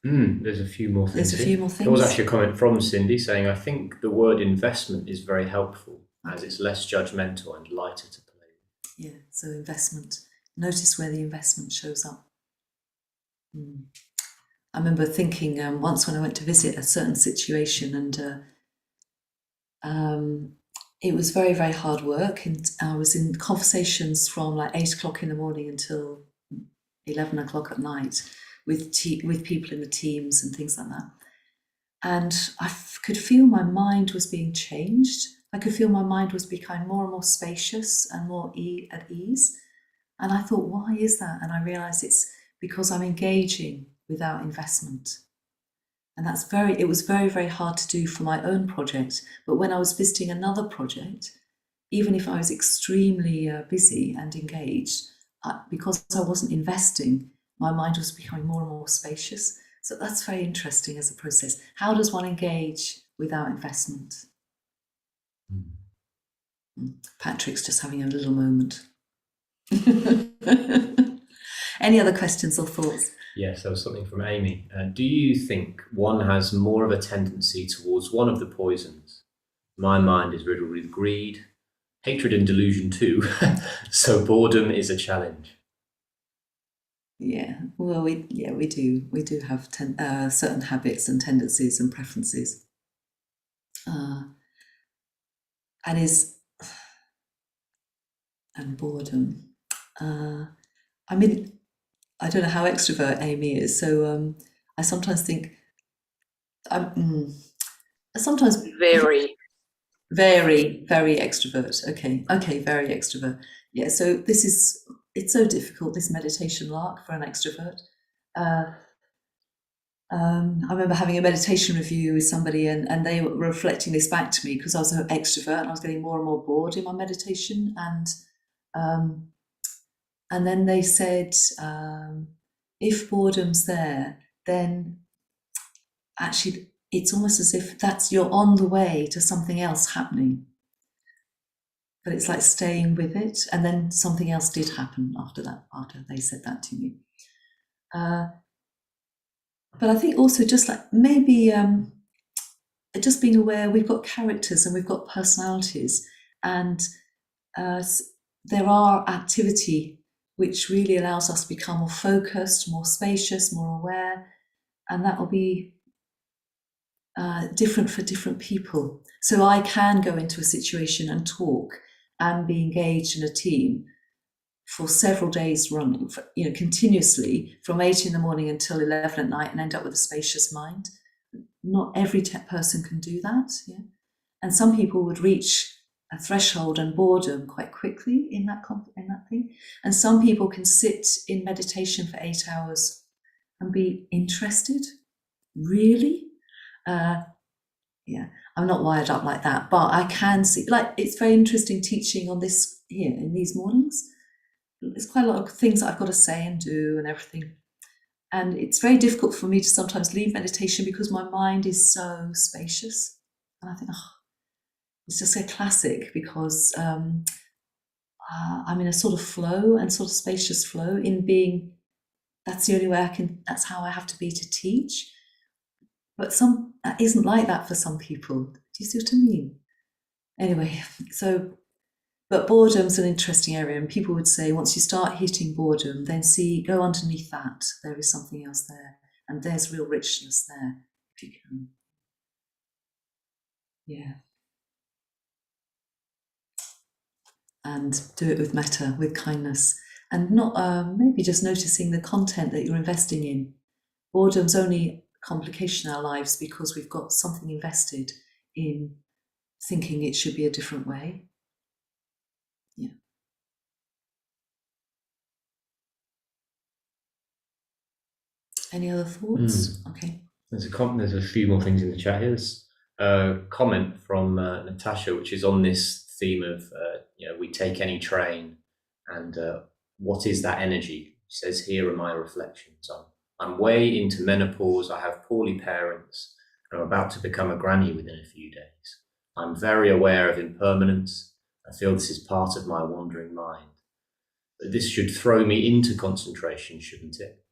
There's a few more things. There was actually a comment from Cindy saying, I think the word investment is very helpful as it's less judgmental and lighter to play with. Yeah, so investment. Notice where the investment shows up. I remember thinking once when I went to visit a certain situation, and it was very, very hard work. And I was in conversations from like 8 o'clock in the morning until 11 o'clock at night with people in the teams and things like that. And I could feel my mind was being changed. I could feel my mind was becoming more and more spacious and more at ease. And I thought, why is that? And I realized it's because I'm engaging without investment. And it was very, very hard to do for my own project. But when I was visiting another project, even if I was extremely busy and engaged, because I wasn't investing, my mind was becoming more and more spacious. So that's very interesting as a process. How does one engage without investment? Patrick's just having a little moment. Any other questions or thoughts? Yes, there was something from Amy. Do you think one has more of a tendency towards one of the poisons? My mind is riddled with greed, hatred and delusion too, so boredom is a challenge. Yeah, well, we do have certain habits and tendencies and preferences, and boredom. I mean, I don't know how extrovert Amy is, so I sometimes think sometimes Very. very, very extrovert. Okay, very extrovert. Yeah, so it's so difficult, this meditation lark, for an extrovert. I remember having a meditation review with somebody, and they were reflecting this back to me because I was an extrovert and I was getting more and more bored in my meditation. And then they said, if boredom's there, then actually it's almost as if you're on the way to something else happening. But it's like staying with it. And then something else did happen after they said that to me. But I think also just like maybe just being aware we've got characters and we've got personalities, and there are activity which really allows us to become more focused, more spacious, more aware, and that will be different for different people. So I can go into a situation and talk and be engaged in a team for several days running, continuously from 8 in the morning until 11 at night, and end up with a spacious mind. Not every person can do that, yeah. And some people would reach a threshold and boredom quite quickly in that thing. And some people can sit in meditation for 8 hours and be interested. Really? Yeah, I'm not wired up like that, but I can see, like, it's very interesting teaching on this here in these mornings. There's quite a lot of things that I've got to say and do and everything. And it's very difficult for me to sometimes leave meditation because my mind is so spacious. And I think, it's just a classic because I'm in a sort of flow and sort of spacious flow in being, that's the only way that's how I have to be to teach. But that isn't like that for some people. Do you see what I mean? Anyway, but boredom's an interesting area, and people would say once you start hitting boredom, then go underneath that. There is something else there, and there's real richness there, if you can. Yeah. And do it with metta, with kindness, and not maybe just noticing the content that you're investing in. Boredom's only complication in our lives because we've got something invested in thinking it should be a different way. Yeah. Any other thoughts? Okay. There's a few more things in the chat. Here's a comment from Natasha, which is on this theme of we take any train, and what is that energy? She says, here are my reflections. I'm way into menopause. I have poorly parents. I'm about to become a granny within a few days. I'm very aware of impermanence. I feel this is part of my wandering mind. But this should throw me into concentration, shouldn't it?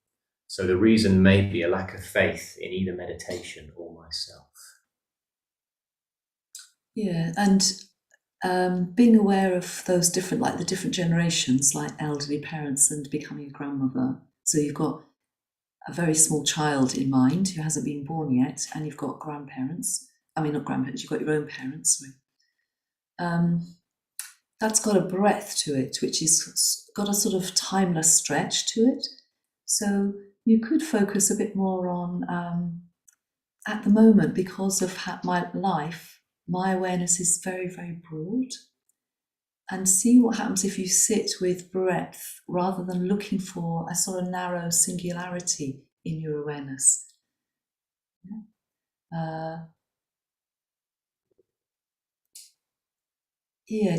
So the reason may be a lack of faith in either meditation or myself. Yeah, and being aware of those different, like the different generations, like elderly parents and becoming a grandmother. So you've got a very small child in mind who hasn't been born yet, and you've got grandparents. I mean, not grandparents, you've got your own parents. Sorry. That's got a breadth to it, which is got a sort of timeless stretch to it. So you could focus a bit more on, at the moment, because of my life, my awareness is very, very broad. And see what happens if you sit with breadth rather than looking for a sort of narrow singularity in your awareness.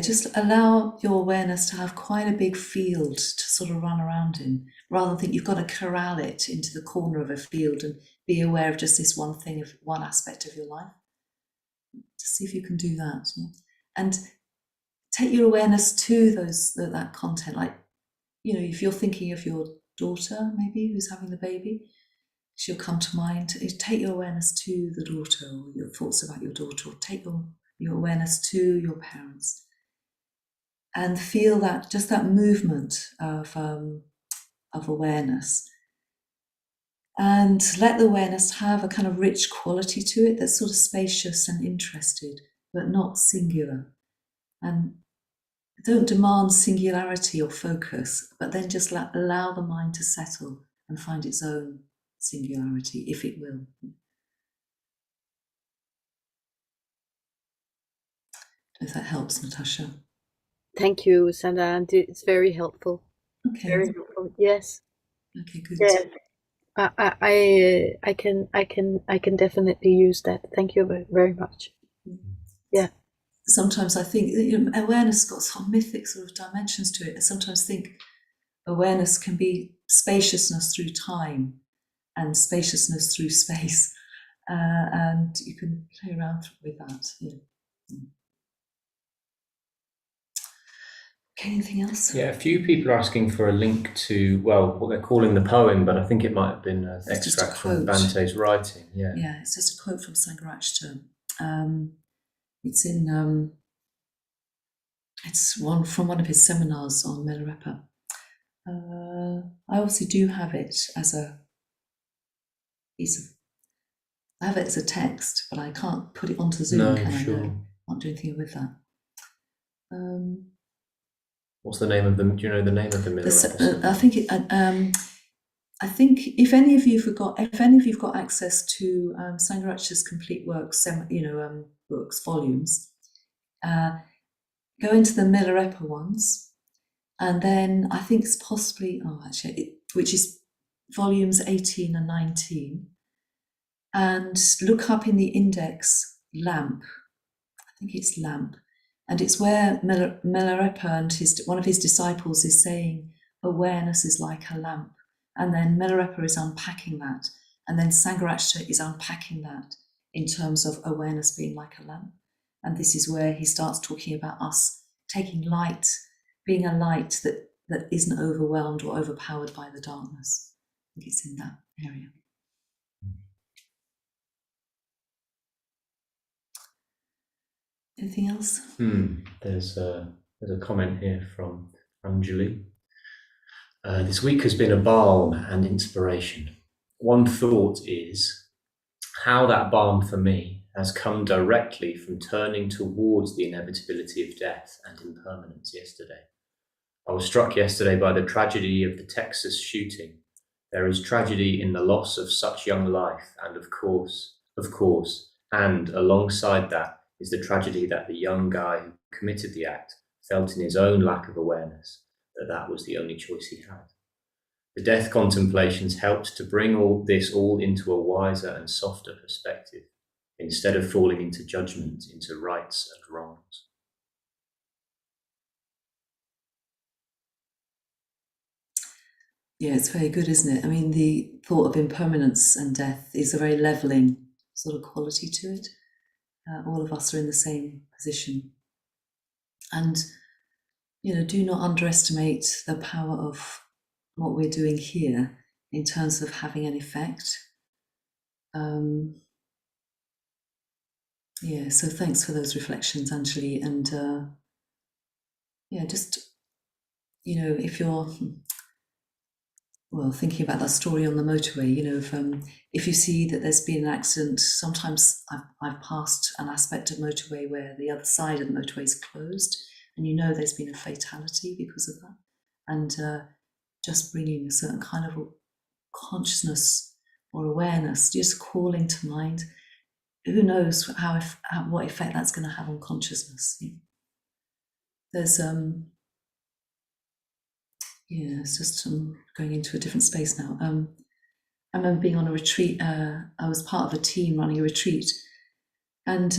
Just allow your awareness to have quite a big field to sort of run around in, rather than think you've got to corral it into the corner of a field and be aware of just this one thing, of one aspect of your life. Just see if you can do that. And take your awareness to that content. Like, if you're thinking of your daughter, maybe, who's having the baby, she'll come to mind. Take your awareness to the daughter, or your thoughts about your daughter, or take your awareness to your parents, and feel that, just that movement of awareness, and let the awareness have a kind of rich quality to it that's sort of spacious and interested, but not singular. And don't demand singularity or focus, but then just allow the mind to settle and find its own singularity, if it will. If that helps, Natasha. Thank you, Saddhanandi. It's very helpful. Okay. Very helpful. Yes. Okay, good. Yes. I can definitely use that. Thank you very, very much. Yeah. Sometimes I think awareness has got some mythic sort of dimensions to it. I sometimes think awareness can be spaciousness through time and spaciousness through space, and you can play around with that. Okay, anything else? Yeah, a few people are asking for a link to, what they're calling the poem, but I think it might have been an extract from Bante's writing. Yeah, it's just a quote from Sangharakshita. It's in it's from one of his seminars on Milarepa. I obviously do have it as a piece of. I have it as a text, but I can't put it onto Zoom. No, can sure. I can't do anything with that. What's the name of them? Do you know the name of the Milarepa? I think if any of you've got access to Sangharakshita's complete works, books, volumes, go into the Milarepa ones, and then I think it's possibly which is volumes 18 and 19, and look up in the index lamp. I think it's lamp, and it's where Milarepa and one of his disciples is saying awareness is like a lamp. And then Milarepa is unpacking that. And then Sangharakshita is unpacking that in terms of awareness being like a lamp. And this is where he starts talking about us taking light, being a light that isn't overwhelmed or overpowered by the darkness. I think it's in that area. Anything else? There's a comment here from Anjali. This week has been a balm and inspiration. One thought is how that balm for me has come directly from turning towards the inevitability of death and impermanence yesterday. I was struck yesterday by the tragedy of the Texas shooting. There is tragedy in the loss of such young life, and of course, and alongside that is the tragedy that the young guy who committed the act felt in his own lack of awareness that was the only choice he had. The death contemplations helped to bring all into a wiser and softer perspective, instead of falling into judgment, into rights and wrongs. Yeah, it's very good, isn't it? I mean, the thought of impermanence and death is a very leveling sort of quality to it. All of us are in the same position. And, do not underestimate the power of what we're doing here in terms of having an effect. Yeah, so thanks for those reflections, Anjali. And just, if you're, thinking about that story on the motorway, if you see that there's been an accident, sometimes I've passed an aspect of motorway where the other side of the motorway is closed, and there's been a fatality because of that. And just bringing a certain kind of consciousness or awareness, just calling to mind, who knows what effect that's going to have on consciousness. There's it's just going into a different space now. I remember being on a retreat. I was part of a team running a retreat, and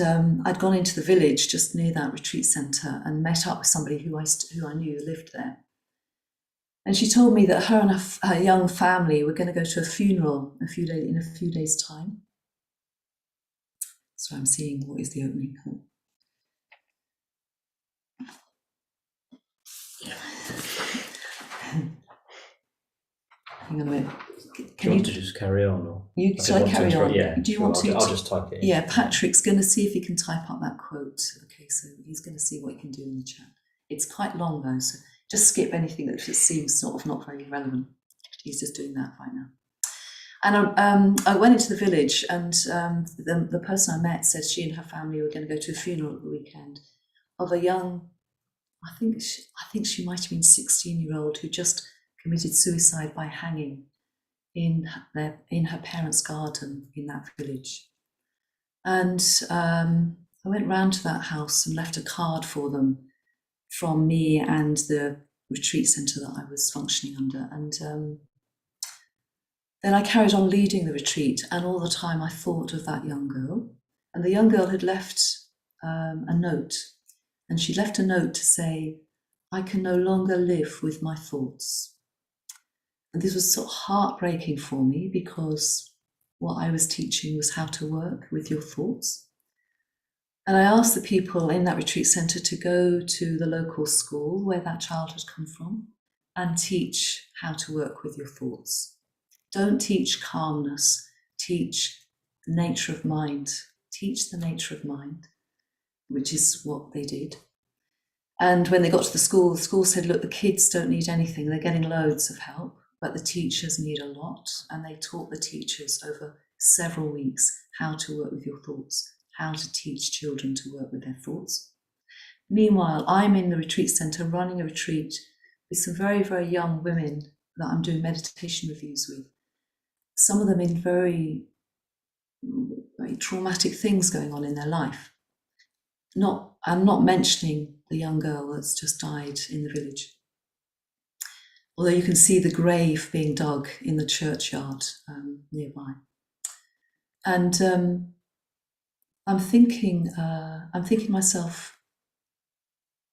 I'd gone into the village just near that retreat centre and met up with somebody who I knew lived there. And she told me that her and her young family were going to go to a funeral in a few days' time. So I'm seeing what is the opening. Hang on a minute. Do you want to just carry on? Or shall I carry on? Yeah. Do you want to? I'll just type it in. Yeah, Patrick's going to see if he can type up that quote. Okay, so he's going to see what he can do in the chat. It's quite long though, so just skip anything that just seems sort of not very relevant. He's just doing that right now. And I went into the village, and the person I met said she and her family were going to go to a funeral at the weekend of a young, I think she might have been 16-year-old who just committed suicide by hanging in her parents' garden in that village. And I went round to that house and left a card for them from me and the retreat centre that I was functioning under. And then I carried on leading the retreat, and all the time I thought of that young girl. And the young girl had left a note, and she left a note to say, "I can no longer live with my thoughts." And this was sort of heartbreaking for me, because what I was teaching was how to work with your thoughts. And I asked the people in that retreat centre to go to the local school where that child had come from and teach how to work with your thoughts. Don't teach calmness, teach the nature of mind. Teach the nature of mind, which is what they did. And when they got to the school said, look, the kids don't need anything. They're getting loads of help, but the teachers need a lot. And they taught the teachers over several weeks how to work with your thoughts, how to teach children to work with their thoughts. Meanwhile, I'm in the retreat centre running a retreat with some very, very young women that I'm doing meditation reviews with. Some of them in very, very traumatic things going on in their life. I'm not mentioning the young girl that's just died in the village. Although you can see the grave being dug in the churchyard nearby. And I'm thinking myself,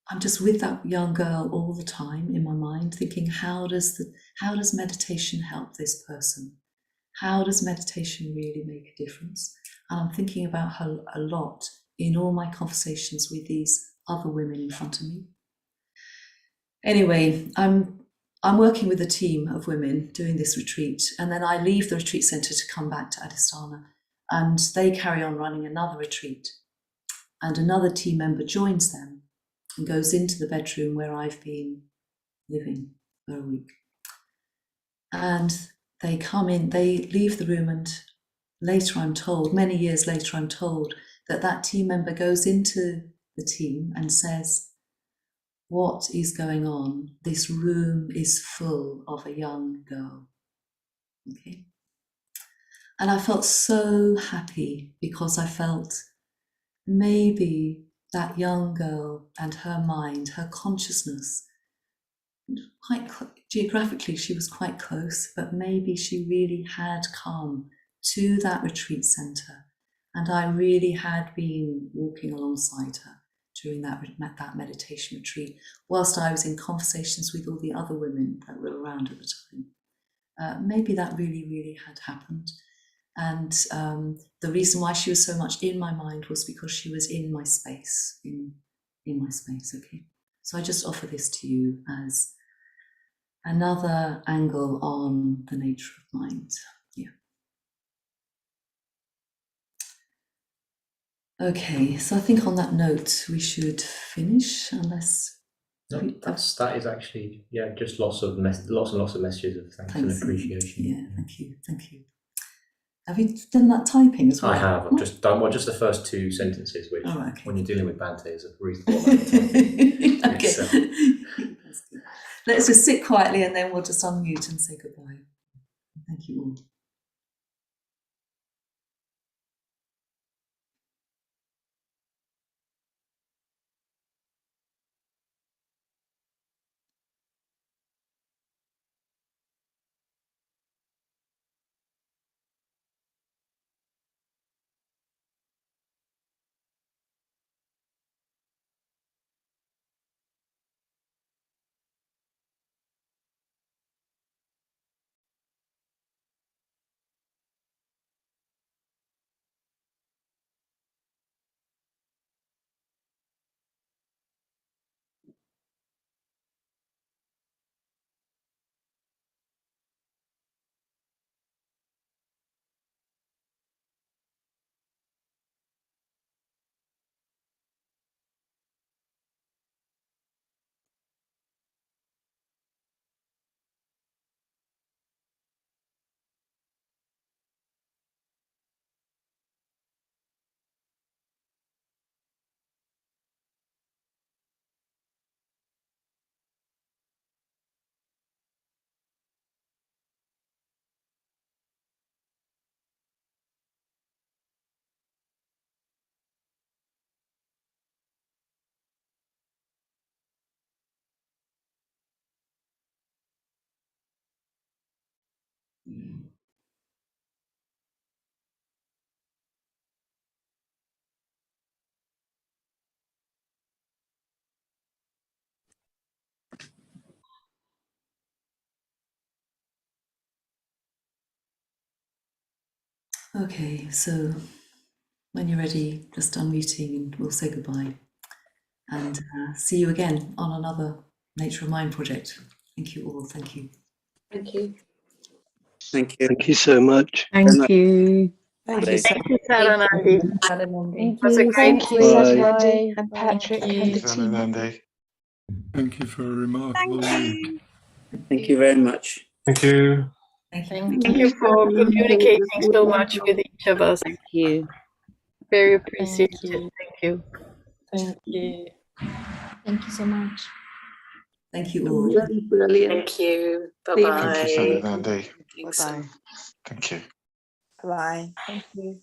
I'm just with that young girl all the time in my mind, thinking, how does meditation help this person? How does meditation really make a difference? And I'm thinking about her a lot in all my conversations with these other women in front of me. Anyway, I'm working with a team of women doing this retreat, and then I leave the retreat centre to come back to Adhisthana, and they carry on running another retreat. And another team member joins them and goes into the bedroom where I've been living for a week. And they come in, they leave the room, and later I'm told, many years later I'm told, that team member goes into the team and says, what is going on? This room is full of a young girl. Okay. And I felt so happy, because I felt maybe that young girl and her mind, her consciousness, geographically, she was quite close, but maybe she really had come to that retreat centre, and I really had been walking alongside her during that meditation retreat, whilst I was in conversations with all the other women that were around at the time. Maybe that really had happened. And the reason why she was so much in my mind was because she was in my space, in my space, okay? So I just offer this to you as another angle on the nature of mind. Yeah. Okay, so I think on that note we should finish, unless no, that is actually just lots and lots of messages of thanks and appreciation. Yeah, thank you. Have you done that typing as well? I have. I've just done just the first two sentences, which okay. When you're dealing with Bante is a reasonable amount of typing. Okay. That's good. Let's just sit quietly and then we'll just unmute and say goodbye. Thank you all. Okay, so when you're ready, just unmuting and we'll say goodbye. And see you again on another Nature of Mind project. Thank you all. Thank you. Thank you. Thank you. Thank you so much. Thank you. Thank you. Thank you, Saddhanandi. Thank Was a you. great Thank you, Bye. Saddhanandi and Patrick Thank and you, the team. Saddhanandi. Thank you for a remarkable week. Thank you very much. Thank you. Thank you. Thank you for communicating so much with each of us. Thank you. Very appreciated. you. Thank you. Thank you. Thank you so much. Thank you all. Really brilliant. Thank you. Bye-bye. Thank you, Saddhanandi. Bye-bye. Thank you. Bye. Thank you.